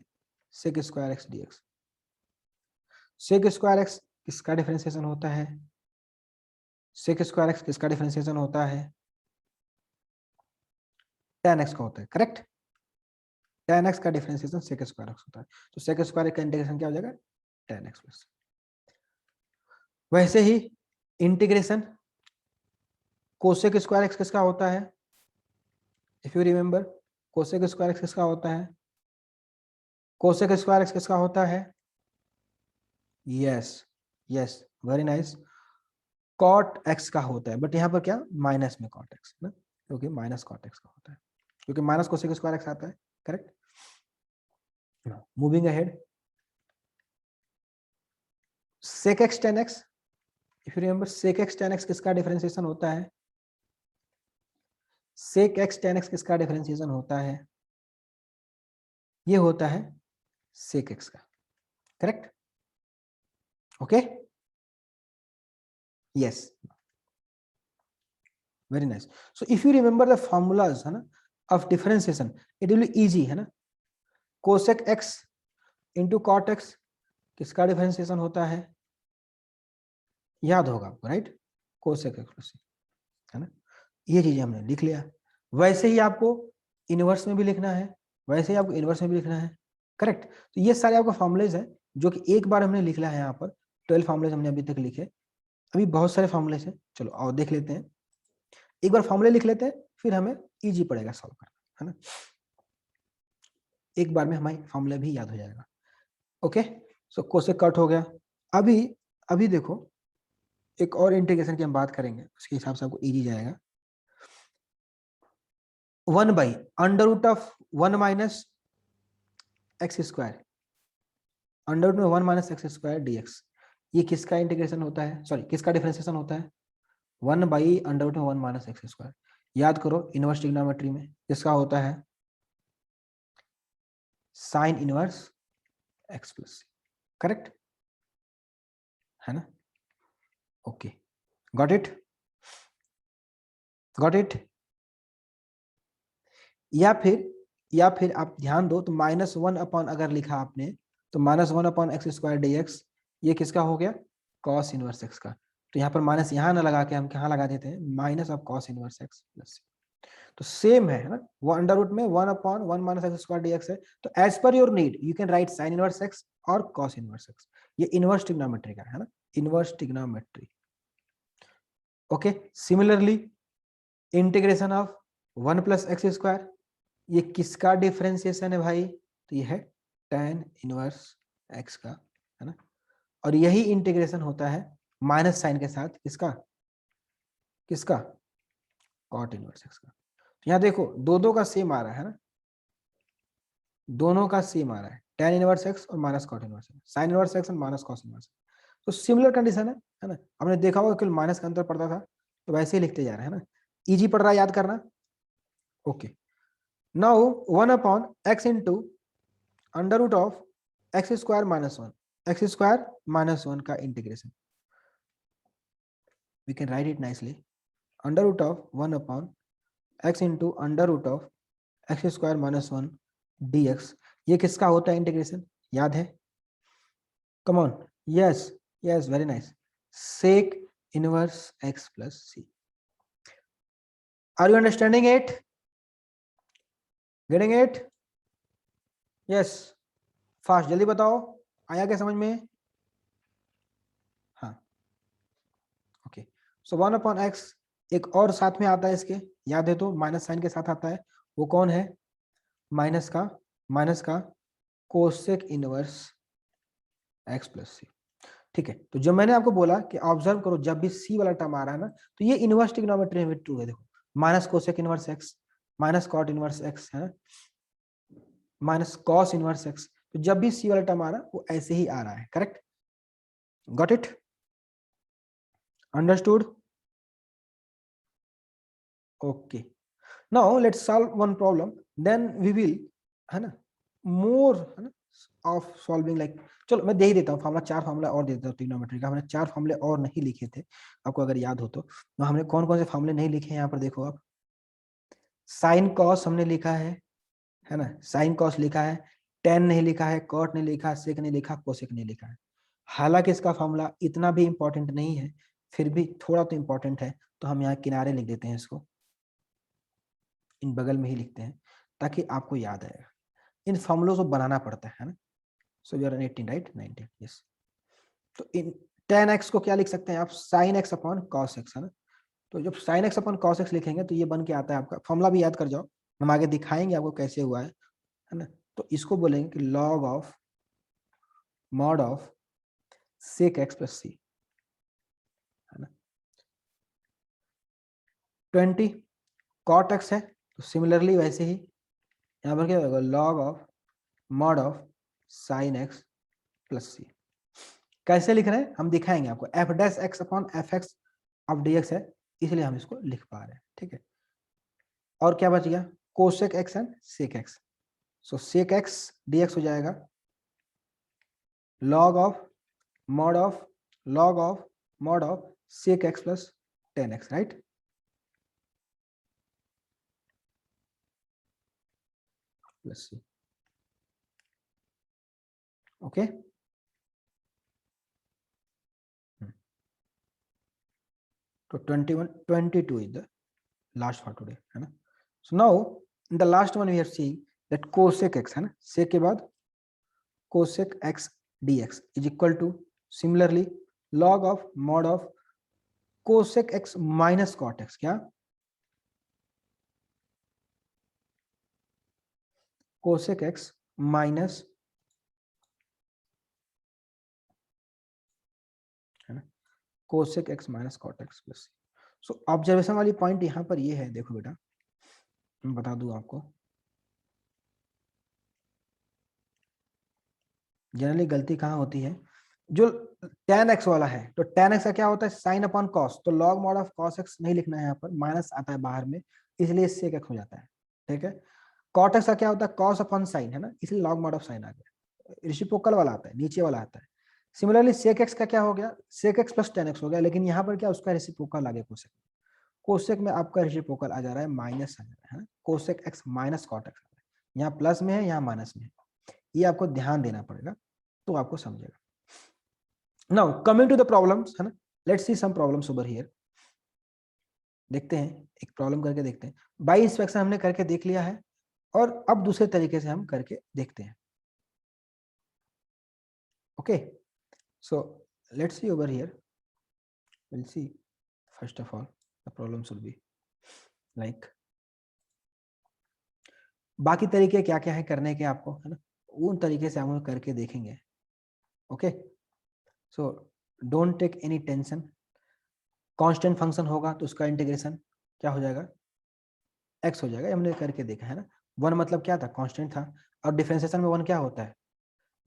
A: sec square x d x. Sec square x किसका डिफरेंशिएशन होता है, सेक स्क्वायर एक्स किसका डिफरेंशिएशन होता है, tan x का होता है, करेक्ट, tan x का डिफरेंशिएशन सेक स्क्वायर एक्स होता है, तो सेक स्क्वायर का इंटीग्रेशन क्या हो जाएगा, tan x प्लस। वैसे ही इंटीग्रेशन कोसेक स्क्वायर एक्स किसका होता है, if you remember, cosec square x किसका होता है, कोसेक स्क्वायर एक्स किसका होता है, yes yes, very nice, cot x का होता है, बट यहाँ पर क्या, माइनस में कॉट एक्स ना, क्योंकि माइनस कॉट एक्स का होता है, क्योंकि माइनस कोसेक स्क्वायर एक्स आता है, correct. Moving ahead, sec x tan x, if you remember sec x tan x किसका डिफरेंशिएशन होता है, सेक एक्स टेन एक्स किसका डिफरेंशिएशन होता है, ये होता है सेक एक्स का, correct, okay, yes, very nice. So if you remember the formulas, है ना, of differentiation, it will be easy, है ना। Cosec x into cot x किसका डिफरेंशिएशन होता है, याद होगा आपको, राइट, कोसेक एक्स, है ना, ये चीजें हमने लिख लिया। वैसे ही आपको इनवर्स में भी लिखना है, वैसे ही आपको इनवर्स में भी लिखना है, करेक्ट। तो ये सारे आपको फॉर्मुलेज हैं जो कि एक बार हमने लिख लिया है, यहाँ पर 12 फॉर्मुलेज हमने अभी तक लिखे, अभी बहुत सारे फॉर्मुलेज हैं, चलो और देख लेते हैं, एक बार फॉर्मूले लिख लेते हैं, फिर हमें इजी पड़ेगा सॉल्व करना, है ना, एक बार में हमारी फॉर्मूला भी याद हो जाएगा, ओके। सो कोसेक कट हो गया, अभी अभी देखो एक और इंटीग्रेशन की हम बात करेंगे, उसके हिसाब से आपको इजी जाएगा। 1 by under root of 1 minus x square, under root में 1 माइनस एक्स स्क्वायर dx, ये किसका इंटीग्रेशन होता है, सॉरी किसका डिफरेंशिएशन होता है, 1 बाई अंडर रूट में 1 माइनस एक्स स्क्वायर, याद करो इनवर्स ट्रिग्नोमेट्री में किसका होता है, sign inverse x plus, correct, है ना, okay, got it, got it. या फिर आप ध्यान दो तो -1 अपॉन अगर लिखा आपने तो -1 upon x square d x, ये किसका हो गया, कॉस इनवर्स एक्स का, तो यहाँ पर माइनस यहाँ ना लगा के हम कहाँ लगा देते हैं, minus of cos inverse x plus, तो सेम है ना, वो अंडर रूट में 1 upon 1 minus x square d x है, तो as per your need you can write sine inverse x और कॉस इनवर्स एक्स, ये इनवर्स ट्रिग्नोमेट्री का है ना, inverse trigonometry, okay. Similarly integration of 1 plus x square, ये किसका डिफरेंशिएशन है भाई, तो ये है tan इनवर्स x का, है ना, और यही इंटीग्रेशन होता है माइनस साइन के साथ किसका, किसका, cot इनवर्स x का। तो यहाँ देखो दो दो का सेम आ रहा है ना, दोनों का सेम आ रहा है, tan इनवर्स x और minus cot inverse x, sin inverse x और माइनस cos इनवर्स x। तो सिमिलर कंडीशन है ना, हमने देखा होगा कि माइनस का अंतर पड़ता था, तो वैसे ही लिखते जा रहे हैं ना, इजी पड़ रहा है याद करना। Okay, now 1 upon x into under root of x square minus 1, x square minus 1 का integration, we can write it nicely, under root of 1 upon x into under root of x square minus 1 dx। ये किसका होता है integration, याद है, come on, yes yes, very nice, sec inverse x plus c. Are you understanding it, getting it, yes, fast जल्दी बताओ, आया क्या समझ में, हाँ, ओके। सो 1 अपॉन एक्स एक और साथ में आता है इसके, याद है तो माइनस साइन के साथ आता है, वो कौन है, माइनस का कोसेक इनवर्स एक्स प्लस सी। ठीक है, तो जब मैंने आपको बोला कि ऑब्जर्व करो जब भी सी वाला टर्म आ रहा है ना, तो ये इनवर्स ट्रिग्नोमेट्री में ट्रू है, देखो minus cosec inverse x, minus cot inverse x है, माइनस कॉस इनवर्स एक्स, तो जब भी सी वाला टर्म आ रहा है वो ऐसे ही आ रहा है, correct, got it, understood, okay. Now let's solve one problem, then we will, है ना, मोर, है ना, ऑफ सॉल्विंग लाइक, चलो मैं दे ही देता हूँ फार्मूला, चार फार्मूला और दे देता हूँ ट्रिग्नोमेट्री का, हमने चार फार्मूले और नहीं लिखे थे, आपको अगर याद हो तो हमने कौन कौन से फार्मूले नहीं लिखे हैं, यहाँ पर देखो आप, साइन कॉस हमने लिखा है ना, साइन कॉस लिखा है, टेन नहीं लिखा है, कॉट नहीं लिखा, सेक नहीं लिखा, कोसेक नहीं लिखा है। हालांकि इसका फॉर्मूला इतना भी इंपॉर्टेंट नहीं है, फिर भी थोड़ा तो इंपॉर्टेंट है, तो हम यहाँ किनारे लिख देते हैं, इसको इन बगल में ही लिखते हैं ताकि आपको याद आएगा, इन फॉर्मूलों को बनाना पड़ता है ना। So we are 18 right, 19, yes. तो इन tan x को क्या लिख सकते हैं आप, sin x upon cos x, है ना, तो जब sin x upon cos x लिखेंगे तो ये बन के आता है आपका, फॉर्मूला भी याद कर जाओ, हम आगे दिखाएंगे आपको कैसे हुआ है ना, तो इसको बोलेंगे कि log of mod of sec x plus C, है ना, 20 cot x है, तो सिमिलरली वैसे ही यहाँ पर क्या होगा, log of mod of sin x plus C. कैसे लिख रहे हैं हम दिखाएंगे आपको, F dash X upon F X of D x है, इसलिए हम इसको लिख पा रहे हैं, ठीक है। और क्या बच गया, cosec x and sec x, so sec x d x हो जाएगा log of mod of, log of mod of sec x plus tan x, right, plus c, okay. तो 21 22 is the last for today, है ना। So now in the last one we have seen that cosec x, है ना, sec के बाद cosec x dx is equal to similarly log of mod of cosec x minus cot x, क्या, cosec x minus, है ना, cosec x minus cot x plus। सो observation वाली point यहाँ पर ये है, देखो बेटा मैं बता दूं आपको, जनरली गलती कहाँ होती है, जो tan x वाला है, तो tan x का क्या होता है, sin अपॉन cos, तो log mod of cos x नहीं लिखना है यहाँ पर, माइनस आता है बाहर में, इसलिए sec x हो जाता है, ठीक है। cot x का क्या होता है, cos अपॉन sin, है ना, इसलिए log mod ऑफ sin आ गया, रेसिप्रोकल वाला आता है, नीचे वाला आता है। सिमिलरली sec x का क्या हो गया, sec x plus tan x हो गया, लेकिन यहाँ पर क्या उसका रेसिप्रोकल आ गया कोसेक, कोसेक में आपका रेसिप्रोकल आ जा रहा है, माइनस आ जा रहा है ना, cosec x minus cot x, यहाँ प्लस में है यहाँ माइनस में है, ये आपको ध्यान देना पड़ेगा तो आपको समझेगा। Now coming to the problems, है ना, let's see some problems over here, देखते हैं एक प्रॉब्लम करके देखते हैं, बाई इंस्पेक्शन हमने करके देख लिया है, और अब दूसरे तरीके से हम करके देखते हैं, okay. So let's see over here, will see first of all the problem should be like, बाकी तरीके क्या क्या है करने के आपको, है ना, उन तरीके से हम करके देखेंगे। Okay, so don't take any tension. Constant function होगा तो उसका इंटीग्रेशन क्या हो जाएगा, एक्स हो जाएगा, हमने करके देखा है ना। वन मतलब क्या था, कांस्टेंट था। और डिफरेंशिएशन में वन क्या होता है,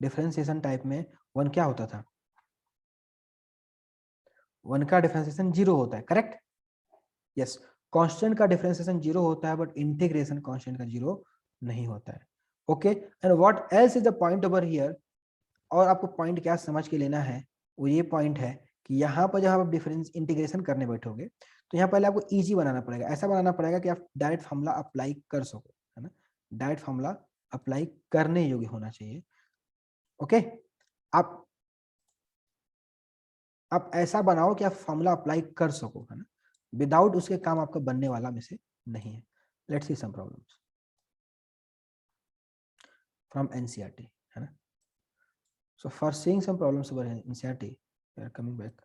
A: डिफरेंशिएशन टाइप में वन क्या होता था, वन का डिफरेंशिएशन जीरो होता है, करेक्ट। यस, कांस्टेंट का डिफरेंशिएशन जीरो होता है, बट इंटीग्रेशन कांस्टेंट का जीरो नहीं होता है। Okay, and what else is the point over here. और आपको पॉइंट क्या समझ के लेना है, वो ये पॉइंट है कि यहाँ पर जब आप डिफरेंस इंटीग्रेशन करने बैठोगे तो यहाँ पहले आपको इजी बनाना पड़ेगा, ऐसा बनाना पड़ेगा कि आप डायरेक्ट फॉर्मूला अप्लाई कर सको, है ना। डायरेक्ट फॉर्मूला अप्लाई करने योग्य होना चाहिए। ओके, आप ऐसा बनाओ कि आप फॉर्मूला अप्लाई कर सको, है ना। विदाउट उसके काम आपका बनने वाला में से नहीं है। Let's see some problems from NCERT, है ना। So for seeing some problems over NCERT we are coming back.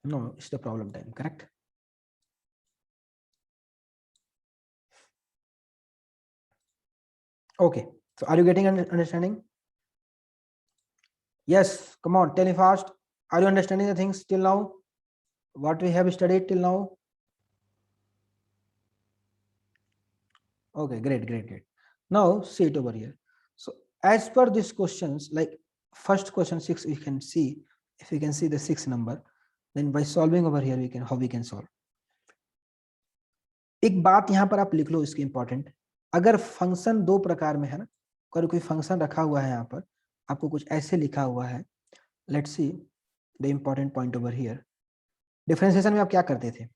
A: No, it's the problem time, correct? Okay, so are you getting understanding? Yes, come on, tell me fast. Are you understanding the things till now, what we have studied till now? Okay, great. Now see it over here. So as per these questions, like first question 6, we can see, if we can see the 6 number, then by solving over here we can, how we can solve. एक बात यहाँ पर आप लिख लो इसकी important, अगर function दो प्रकार में है ना, अगर कोई फंक्शन रखा हुआ है यहाँ पर, आपको कुछ ऐसे लिखा हुआ है, let's see the important point over here. Differentiation में आप क्या करते थे,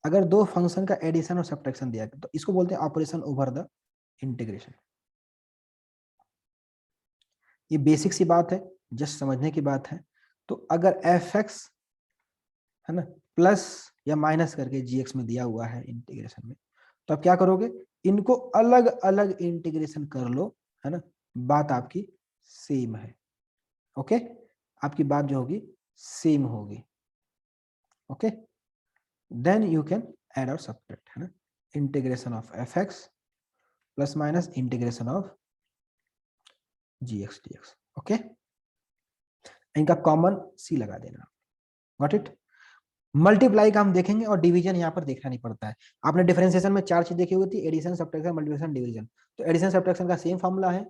A: अगर दो फंक्शन का एडिशन और सब्ट्रैक्शन दिया तो इसको बोलते हैं ऑपरेशन ओवर द इंटीग्रेशन। ये बेसिक सी बात है, जस्ट समझने की बात है। तो अगर एफ एक्स है ना प्लस या माइनस करके जी एक्स में दिया हुआ है इंटीग्रेशन में, तो आप क्या करोगे, इनको अलग अलग इंटीग्रेशन कर लो, है ना, बात आपकी सेम है। ओके, आपकी बात जो होगी सेम होगी। Okay, then you can add और सब्ट्रैक्ट, है ना, integration of f x plus minus integration of g x d x. Okay, इनका कॉमन सी लगा देना, गॉट इट। मल्टीप्लाई का हम देखेंगे और डिवीजन यहाँ पर देखना नहीं पड़ता है। आपने डिफरेंशिएशन में 4 चीज देखी हुई थी, एडिशन, सब्ट्रैक्शन, मल्टीप्लिकेशन, डिवीजन। तो एडिशन सब्ट्रैक्शन का सेम फॉर्मूला है,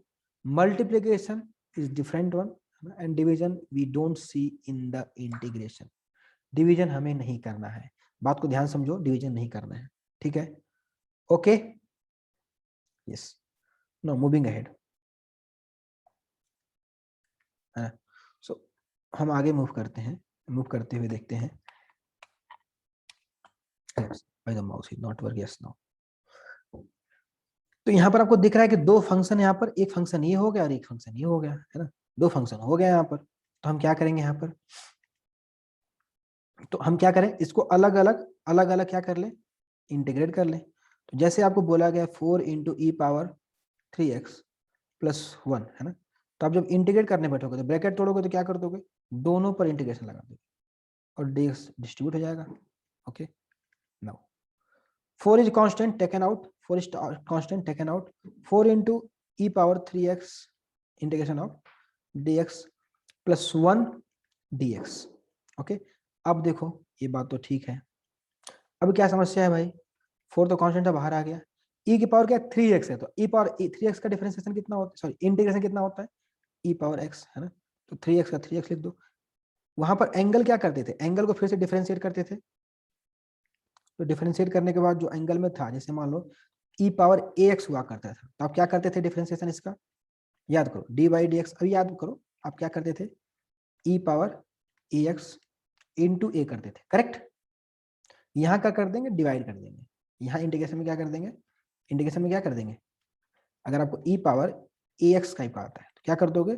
A: multiplication is different one, and division we don't see in the integration. Division हमें नहीं करना है, बात को ध्यान समझो, डिवीजन नहीं करना है, ठीक है। Okay, yes, no moving ahead, है ना। सो हम आगे मूव करते हैं, मूव करते हुए देखते हैं। Why the mouse is not working? Yes, now. तो यहाँ पर आपको दिख रहा है कि दो फंक्शन, यहाँ पर एक फंक्शन ये हो गया और एक फंक्शन ये हो गया, है ना, दो फंक्शन हो गया यहाँ पर। तो हम क्या करेंगे यहाँ पर, तो हम क्या करें, इसको अलग अलग क्या कर ले, इंटीग्रेट कर ले। तो जैसे आपको बोला गया 4 into e power 3x plus 1, है ना। तो आप जब इंटीग्रेट करने बैठोगे तो ब्रैकेट तोड़ोगे तो क्या कर दोगे, दोनों पर इंटीग्रेशन लगा दोगे और dx डिस्ट्रीब्यूट हो जाएगा। Okay, now 4 is constant taken out, 4 is constant taken out, 4 into e power 3x integration of dx plus 1 dx। Okay, अब देखो ये बात तो ठीक है, अब क्या समस्या है भाई, 4 तो कांस्टेंट है, बाहर आ गया, e की पावर क्या 3x है, तो e पावर 3x का डिफरेंशिएशन कितना होता है, सॉरी इंटीग्रेशन कितना होता है, e पावर x, है ना। तो 3x का 3x लिख दो। वहां पर एंगल क्या करते थे, एंगल को फिर से डिफरेंशिएट करते थे। तो डिफरेंशिएट करने के बाद जो एंगल में था, जैसे मान लो ई पावर ए एक्स हुआ करता था, तो आप क्या करते थे डिफरेंशिएशन इसका, याद करो डी बाई डी एक्स, अभी याद करो आप क्या करते थे, ई पावर ए एक्स इंटू ए करते थे, करेक्ट। यहाँ क्या कर देंगे, डिवाइड कर देंगे, यहाँ इंटीग्रेशन में क्या कर देंगे, इंटीग्रेशन में क्या कर देंगे, अगर आपको ई पावर ए एक्स का ही आता है तो क्या कर दोगे,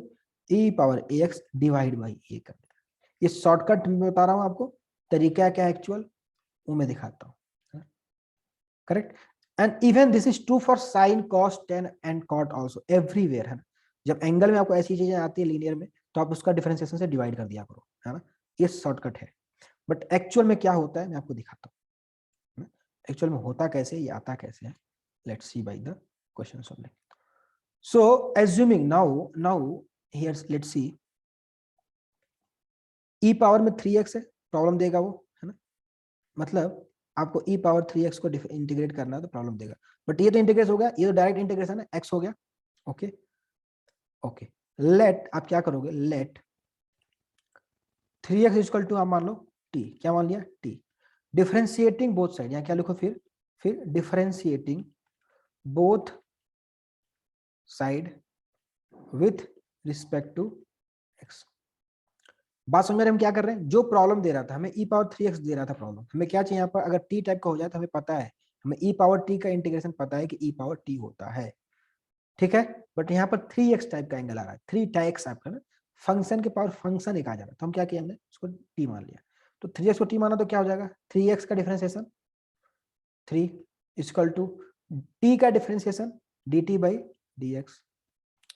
A: E power A X divide by A कर देंगे। ये शॉर्टकट में बता रहा हूँ आपको, तरीका क्या एक्चुअल वो मैं दिखाता हूँ, correct. And even this is true for sine cos tan and cot also, everywhere, है ना। जब एंगल में आपको ऐसी चीजें आती है लीनियर में, तो आप उसका डिफरेंशिएशन से डिवाइड कर दिया करो, है ना, ये शॉर्टकट है। बट एक्चुअल में क्या होता है मैं आपको दिखाता हूँ, एक्चुअल में होता कैसे, ये आता कैसे है। Let's C by the question only. So assuming now here let's see, E power में 3x है, प्रॉब्लम देगा वो, है ना, मतलब आपको e पावर 3x को इंटीग्रेट करना है तो प्रॉब्लम देगा। बट ये तो इंटीग्रेट हो गया, ये तो डायरेक्ट इंटीग्रेशन है, x हो गया। ओके ओके, लेट आप क्या करोगे, लेट 3x इक्वल टू आप मान लो t, क्या मान लिया t, डिफरेंशिएटिंग बोथ साइड, यहाँ क्या लिखो फिर differentiating both side with respect to x। बात समझ रहे हम क्या कर रहे हैं, जो प्रॉब्लम दे रहा था हमें e पावर 3x दे रहा था प्रॉब्लम, हमें क्या चाहिए यहाँ पर, अगर t टाइप का हो जाए तो हमें पता है, हमें e पावर t का इंटीग्रेशन पता है कि e पावर t होता है, ठीक है। बट यहाँ पर 3x टाइप का एंगल आ रहा है, 3x आपका ना, फंक्शन के पावर फंक्शन एक आ जा रहा है, तो हम क्या किया, हमने उसको t मान लिया। तो 3x को t माना तो क्या हो जाएगा, 3x का डिफरेंशिएशन 3 इक्वल टू t का डिफरेंशिएशन dt बाई dx,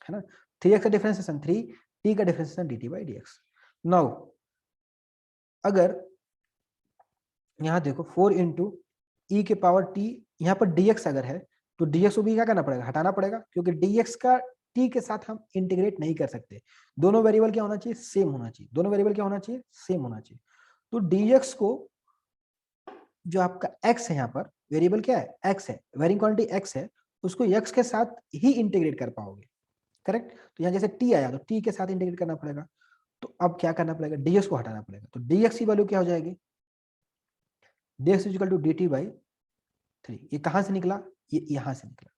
A: है ना, 3x का डिफरेंशिएशन 3, t का differentiation dt by dx। Now अगर यहाँ देखो 4 इंटू ई के पावर टी, यहाँ पर dx अगर है तो dx को भी क्या करना पड़ेगा, हटाना पड़ेगा, क्योंकि dx का t के साथ हम इंटीग्रेट नहीं कर सकते, दोनों वेरिएबल क्या होना चाहिए, सेम होना चाहिए, दोनों वेरिएबल क्या होना चाहिए, सेम होना चाहिए। तो dx को, जो आपका x है, यहाँ पर वेरिएबल क्या है, x है, वेरिंग क्वांटिटी x है, उसको x के साथ ही इंटीग्रेट कर पाओगे, करेक्ट। तो यहाँ जैसे t आया तो t के साथ इंटीग्रेट करना पड़ेगा, तो अब क्या करना पड़ेगा, dx को हटाना पड़ेगा, तो dx की वैल्यू क्या हो जाएगी, dx equal to dt by 3, ये कहां से निकला, ये यहां से निकला,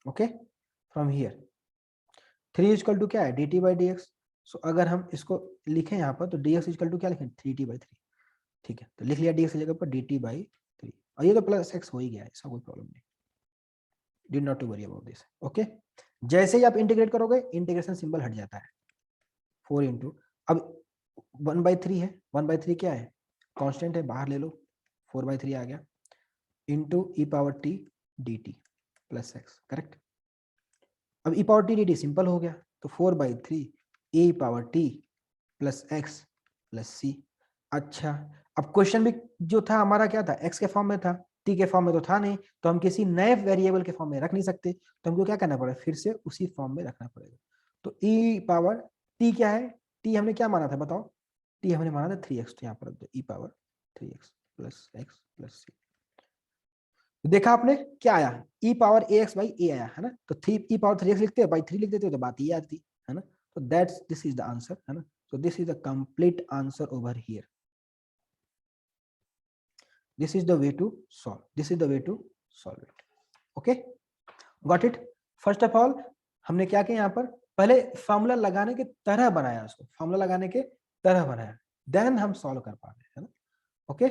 A: okay, from here 3 equal to क्या है, dt बाई dx। सो अगर हम इसको लिखें यहाँ पर तो dx इक्वल टू क्या लिखें, 3t बाई 3, ठीक है, तो लिख लिया dx की जगह पर dt बाई 3, और ये तो प्लस x हो ही गया है, इसका कोई प्रॉब्लम नहीं, did not to worry about this, okay. जैसे ही आप इंटीग्रेट करोगे इंटीग्रेशन सिंबल हट जाता है, 4 इंटू, अब 1/3 है, 1/3 क्या है, कांस्टेंट है, बाहर ले लो, 4/3 आ गया, into e power t d t plus x, correct. अब e power t d t simple हो गया, तो 4/3 e power t plus x plus c. अच्छा, अब क्वेश्चन भी जो था हमारा क्या था, एक्स के फॉर्म में था, टी के फॉर्म में तो था नहीं, तो हम किसी नए वेरिएबल के फॉर्म में रख नहीं सकते, तो हमको क्या करना पड़ेगा, फिर से उसी फॉर्म में रखना पड़ेगा। तो ई पावर टी क्या है, टी हमने क्या माना था बताओ, टी हमने माना था 3x, तो यहाँ पर e power 3x plus x plus c. देखा आपने क्या आया, e power A x by a आया, है ना, तो 3 ई पावर 3x लिखते हैं, बाई 3 लिख देते हो तो बात ये आती है ना, तो that's this is the answer, है ना, so this is the complete answer over here, this is the way to solve, this is the way to solve it, okay, got it। first of all हमने क्या किया, यहाँ पर पहले formula लगाने के तरह बनाया, उसको फॉर्मूला लगाने के तरह बनाया, देन हम सॉल्व कर पा रहे हैं, है ना, ओके,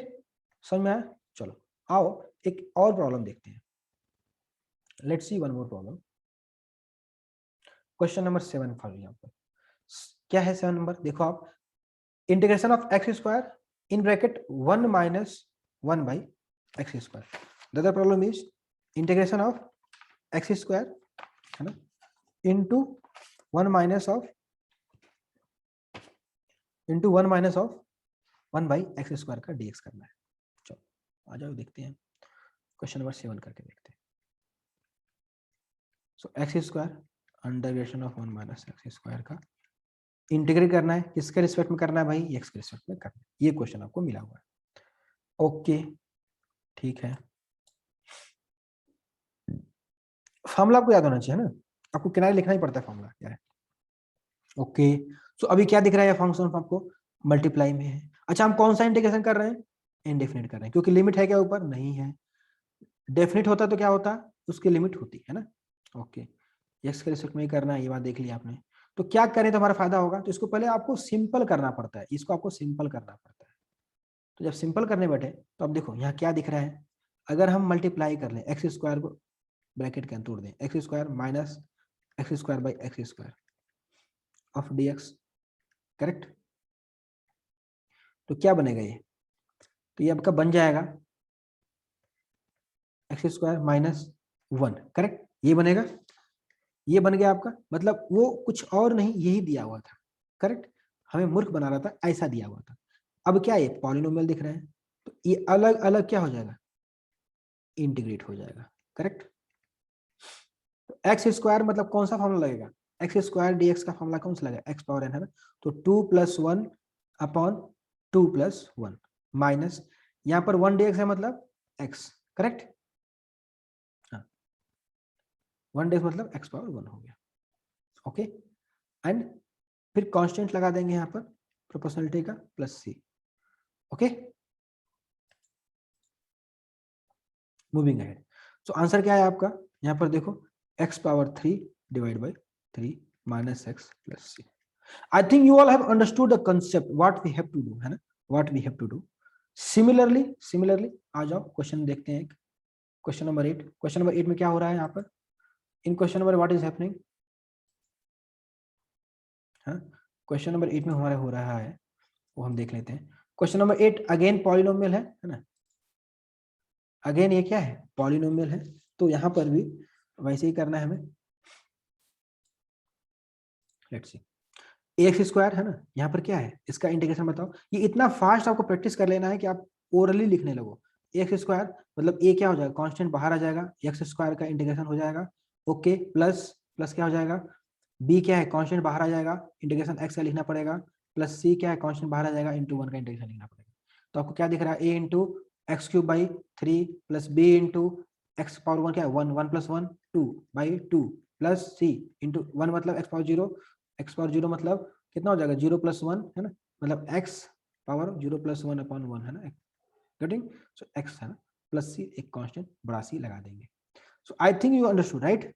A: समझ में आया। चलो आओ एक और प्रॉब्लम देखते हैं, let's see one more problem, question number 7 for यहाँ पर क्या है, 7 नंबर देखो आप, integration of x square in bracket 1 minus 1 by x square, the other problem is integration of x square, है ना, into 1 minus of 1 by x square का dx करना है। चलो आ जाओ देखते हैं, क्वेश्चन नंबर 7 करके देखते हैं। सो एक्स स्क्वायर अंडरग्रेशन ऑफ 1 माइनस एक्स स्क्वायर का इंटीग्रेट करना है, किसके रिस्पेक्ट में करना है भाई, एक्स के रिस्पेक्ट में करना है, ये क्वेश्चन आपको मिला हुआ है, ओके ठीक है। फॉर्मूला आपको याद होना चाहिए ना, आपको किनारे लिखना ही पड़ता है फॉर्मूला क्या है, ओके। सो अभी क्या दिख रहा है फंक्शन आपको, मल्टीप्लाई में है। अच्छा हम कौन सा इंटीग्रेशन कर रहे हैं, इनडेफिनिट कर रहे हैं, क्योंकि लिमिट है क्या ऊपर, नहीं है, डेफिनिट होता तो क्या होता, उसकी लिमिट होती है ना, ओके, एक्स के रिस्पेक्ट में ही करना है, ये बात देख ली आपने। तो क्या करें तो हमारा फायदा होगा, तो इसको पहले आपको सिंपल करना पड़ता है, इसको आपको सिंपल करना पड़ता है। तो जब सिंपल करने बैठे तो अब देखो यहाँ क्या दिख रहा है, अगर हम मल्टीप्लाई कर लें एक्स स्क्वायर को ब्रैकेट के अंदर तोड़ दें, x square minus x square by x square of D x, correct, तो क्या बनेगा ये, तो ये आपका बन जाएगा एक्स स्क्वायर माइनस 1, करेक्ट, ये बनेगा, ये बन गया आपका, मतलब वो कुछ और नहीं यही दिया हुआ था, करेक्ट, हमें मूर्ख बना रहा था, ऐसा दिया हुआ था। अब क्या ये पॉलिनोमियल दिख रहे हैं, तो ये अलग अलग क्या हो जाएगा, इंटीग्रेट हो जाएगा, करेक्ट। तो एक्स स्क्वायर मतलब कौन सा फॉर्मूला लगेगा, एक्स स्क्वायर डीएक्स का फॉर्मूला कौन सा लगेगा, एक्स पावर एन है ना, तो 2+1 अपॉन 2+1 माइनस यहाँ पर 1 dx है मतलब x, करेक्ट। हाँ, 1 dx मतलब x पावर 1 हो गया, ओके। एंड फिर कांस्टेंट लगा देंगे यहाँ पर प्रोपोर्शनलिटी का plus c, okay. Moving ahead, so answer क्या है आपका, यहाँ पर देखो x power 3 divide by 3 minus x plus c। I think you all have understood the concept what we have to do, है ना, what we have to do. Similarly आ जाओ question देखते हैं, क्वेश्चन नंबर 8। क्वेश्चन नंबर 8 में क्या हो रहा है यहाँ पर, in question number what is happening, हाँ, क्वेश्चन नंबर 8 में हमारा हो रहा है वो हम देख लेते हैं। क्वेश्चन नंबर 8 अगेन पॉलिनोमियल है ना, अगेन ये क्या है, पॉलिनोमियल है, तो यहाँ पर भी वैसे ही करना है हमें। लेट्स सी, एक्स स्क्वायर है ना, यहाँ पर क्या है, इसका इंटीग्रेशन बताओ। ये इतना फास्ट आपको प्रैक्टिस कर लेना है कि आप ओरली लिखने लगो। एक्स स्क्वायर मतलब ए क्या हो जाएगा, कांस्टेंट बाहर आ जाएगा, एक्स स्क्वायर का इंटीग्रेशन हो जाएगा, ओके। प्लस प्लस क्या हो जाएगा, बी क्या है, कांस्टेंट बाहर आ जाएगा, इंटीग्रेशन एक्स का लिखना पड़ेगा, प्लस सी क्या है, कांस्टेंट बाहर आ जाएगा, इंटू 1 का इंटीग्रेशन लिखना पड़ेगा। तो आपको क्या दिख रहा है, a into x cube by 3 plus b into x power 1 क्या है 1, 1 + 1 2 बाई 2 प्लस सी इंटू 1 मतलब एक्स पावर 0, एक्स पावर 0 मतलब कितना हो जाएगा 0+1 है ना, मतलब x पावर 0+1 अपॉन 1 है ना, गेटिंग, सो x है ना, प्लस सी एक कांस्टेंट बड़ा सी लगा देंगे। So I think you understood right,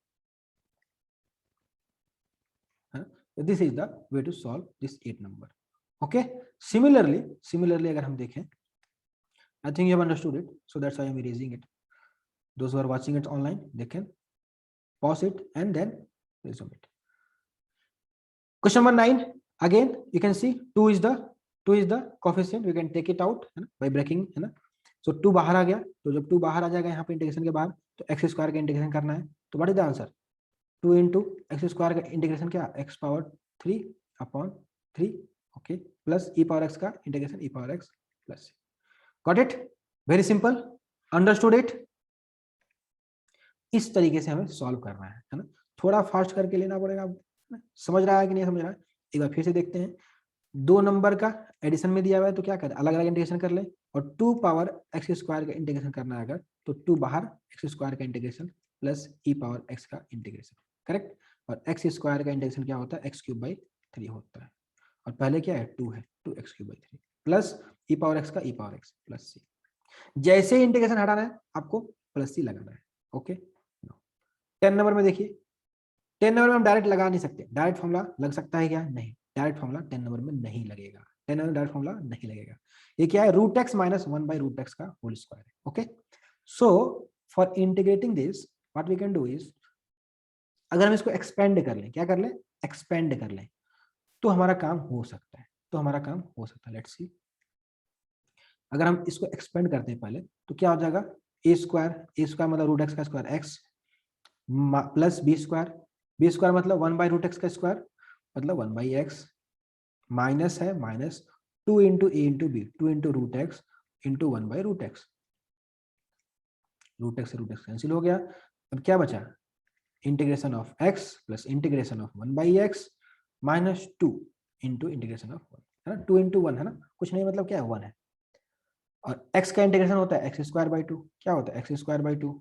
A: this is the way to solve this 8 number, okay. Similarly अगर हम देखें, I think you have understood it, so that's why I am erasing it, those who are watching it online they can pause it and then resume it. Question number 9, again you can see 2 is the coefficient, we can take it out है ना by breaking, है ना। so 2 बाहर आ गया, तो जब 2 बाहर आ जाएगा यहाँ पे इंटीग्रेशन के बाहर, तो एक्स स्क्वायर का इंटीग्रेशन करना है, तो what is the answer, 2 into x square का इंटीग्रेशन क्या, x power 3 upon 3, okay, plus e power x का integration e power x plus, got it, very simple, understood it. इस तरीके से हमें सॉल्व करना है ना, थोड़ा फास्ट करके लेना पड़ेगा, समझ रहा है कि नहीं समझ रहा है, एक बार फिर से देखते हैं। 2 नंबर का एडिशन में दिया हुआ है, तो क्या करें, अलग अलग इंटीग्रेशन कर ले, और 2 पावर एक्स स्क्वायर का इंटीग्रेशन करना है अगर, तो 2 बाहर एक्स स्क्वायर का integration plus e power x का इंटीग्रेशन, करेक्ट। और एक्स स्क्वायर का इंटीग्रेशन क्या होता है, एक्स क्यूब बाई 3 होता है, और पहले क्या है 2 है, 2 x cube by 3 plus e power x का ई पावर एक्स प्लस सी। जैसे ही इंटीग्रेशन हटाना है आपको प्लस सी लगाना है, ओके। 10 नंबर में देखिए, 10 नंबर में हम डायरेक्ट लगा नहीं सकते, डायरेक्ट फॉर्मूला लग सकता है क्या, नहीं, डायरेक्ट फॉर्मूला 10 नंबर में नहीं लगेगा, 10 नंबर में डायरेक्ट फॉर्मूला नहीं लगेगा। ये क्या है, रूट एक्स माइनस 1/√x का होल स्क्वायर है, okay. So for integrating this what we can do is, अगर हम इसको एक्सपेंड कर लें, क्या कर लें, एक्सपेंड कर लें, तो हमारा काम हो सकता है, लेट्स सी। अगर हम इसको एक्सपेंड करते हैं पहले, तो क्या हो जाएगा, ए स्क्वायर मतलब रूट एक्स का square x plus b square मतलब 1/√x का स्क्वायर मतलब 1/x, माइनस है माइनस 2 इंटू ए into b, 2 into root x into 1/√x, root x से रूट एक्स कैंसिल हो गया। अब क्या बचा, integration of x plus integration of 1/x minus 2 into integration of 1, है ना, 2 इंटू 1 है ना, कुछ नहीं मतलब क्या है 1 है, और x का इंटीग्रेशन होता है एक्स स्क्वायर बाई 2, क्या होता है एक्स स्क्वायर बाई 2,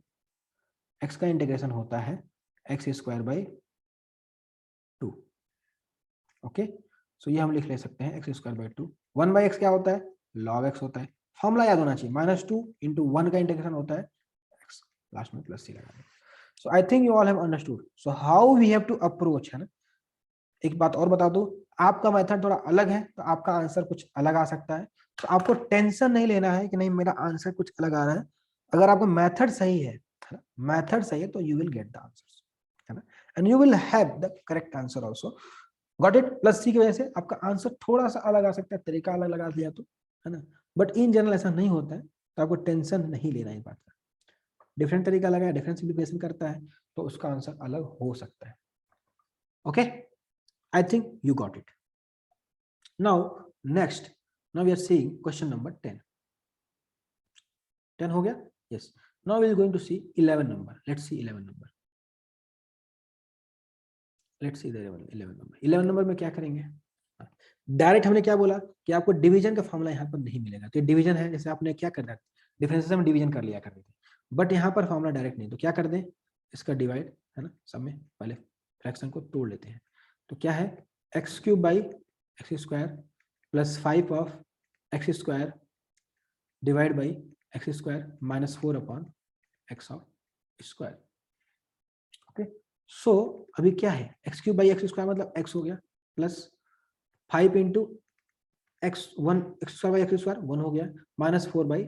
A: x का इंटीग्रेशन होता है एक्स स्क्वायर बाई 2, ओके। सो ये हम लिख ले सकते हैं एक्स स्क्वायर बाई 2, 1/x क्या होता है, लॉग x होता है, फॉर्मूला याद होना चाहिए, -2 इंटू 1 का इंटीग्रेशन होता है x, लास्ट में प्लस सी लगा दें। So I think you all have understood, so how we have to approach, है ना। एक बात और बता दूं, आपका मेथड थोड़ा अलग है, तो आपका आंसर कुछ अलग आ सकता है, तो आपको टेंशन नहीं लेना है कि नहीं मेरा आंसर कुछ अलग आ रहा है। अगर आपका मेथड सही है ना, मेथड सही है, तो you will get the answer, है ना, and you will have the correct answer also, got it. Plus c की वजह से आपका आंसर थोड़ा सा अलग आ सकता है, तरीका अलग लगा दिया तो, है ना, बट इन जनरल ऐसा नहीं होता है, तो आपको टेंशन नहीं लेना है बात का, डिफरेंट तरीका लगा, डिफरेंट सिंप्लीफिकेशन करता है, तो उसका आंसर अलग हो सकता है, okay. I think you got it. Now next now we are seeing question number 10 हो गया, yes. Now we are going to see 11 number, let's see 11 number, let's see 11 number में क्या करेंगे, डायरेक्ट हमने क्या बोला कि आपको डिवीजन का फॉर्मूला यहाँ पर नहीं मिलेगा, तो डिवीजन है, जैसे आपने क्या कर दिया, डिफरेंशियल में डिवीजन कर लिया करते थे, बट यहाँ पर फॉर्मूला डायरेक्ट नहीं, तो क्या कर दें, इसका डिवाइड है ना, सब में पहले फ्रैक्शन को तोड़ लेते हैं, तो क्या है x cube by x square plus 5 of x square divide by x square minus 4 upon x of square. Okay, so अभी क्या है, x cube by x square मतलब एक्स हो गया, plus 5 into x square by x square 1 हो गया, minus 4 by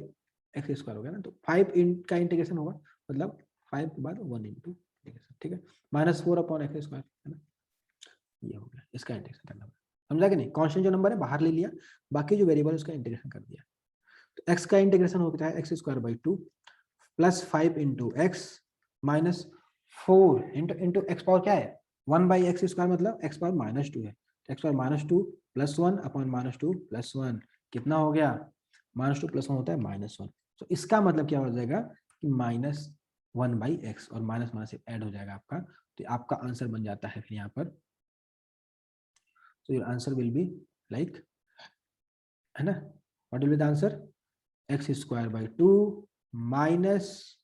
A: x square हो गया ना, तो 5 का इंटीग्रेशन होगा, मतलब 5 के बाद 1 इंटू इंटीग्रेशन, ठीक है, माइनस 4 अपॉन एक्स स्क्वायर है ना, ये हो गया, इसका इंटीग्रेशन करना होगा, समझा कि नहीं, कांस्टेंट जो नंबर है बाहर ले लिया, बाकी जो वेरिएबल उसका इंटीग्रेशन कर दिया, तो एक्स का इंटीग्रेशन होता है x square by 2 plus 5 into x minus 4 into x power क्या है 1 बाई एक्स स्क्वायर, मतलब एक्स पावर माइनस 2 है, x power minus 2 plus 1 upon minus 2 plus 1 कितना हो गया, माइनस 2 प्लस 1 होता है माइनस 1, तो इसका मतलब क्या हो जाएगा कि माइनस 1 बाई एक्स, और माइनस माइनस ऐड हो जाएगा आपका, तो आपका आंसर बन जाता है फिर यहाँ पर, तो your answer will be like, है ना, what will be the answer, x square by 2 minus,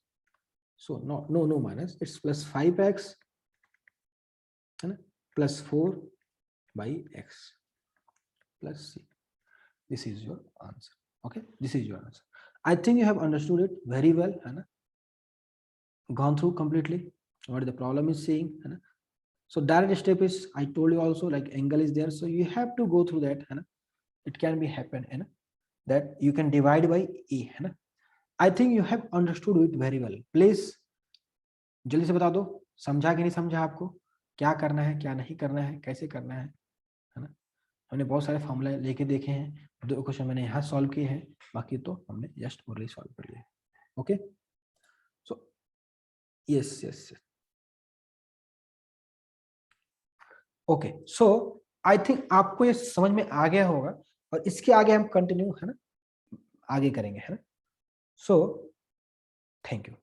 A: so no minus, it's plus 5x है ना, plus 4 by x plus c, this is your answer, okay, this is your answer, I think you have understood it very well, है ना, gone through completely what the problem is saying, है ना, so direct step is I told you also, like angle is there, so you have to go through that, है ना, it can be happen, है ना, that you can divide by a, है ना, I think you have understood it very well, please जल्दी से बता दो समझा कि नहीं समझा, आपको क्या करना है क्या नहीं करना है, कैसे करना है ना, हमने बहुत सारे फॉर्मूला लेके देखे हैं, 2 क्वेश्चन मैंने यहाँ सॉल्व किए हैं, बाकी तो हमने जस्ट ओरली सॉल्व कर लिए, okay, so yes yes okay, so I think आपको ये समझ में आ गया होगा, और इसके आगे हम कंटिन्यू है ना आगे करेंगे, है ना, सो थैंक यू।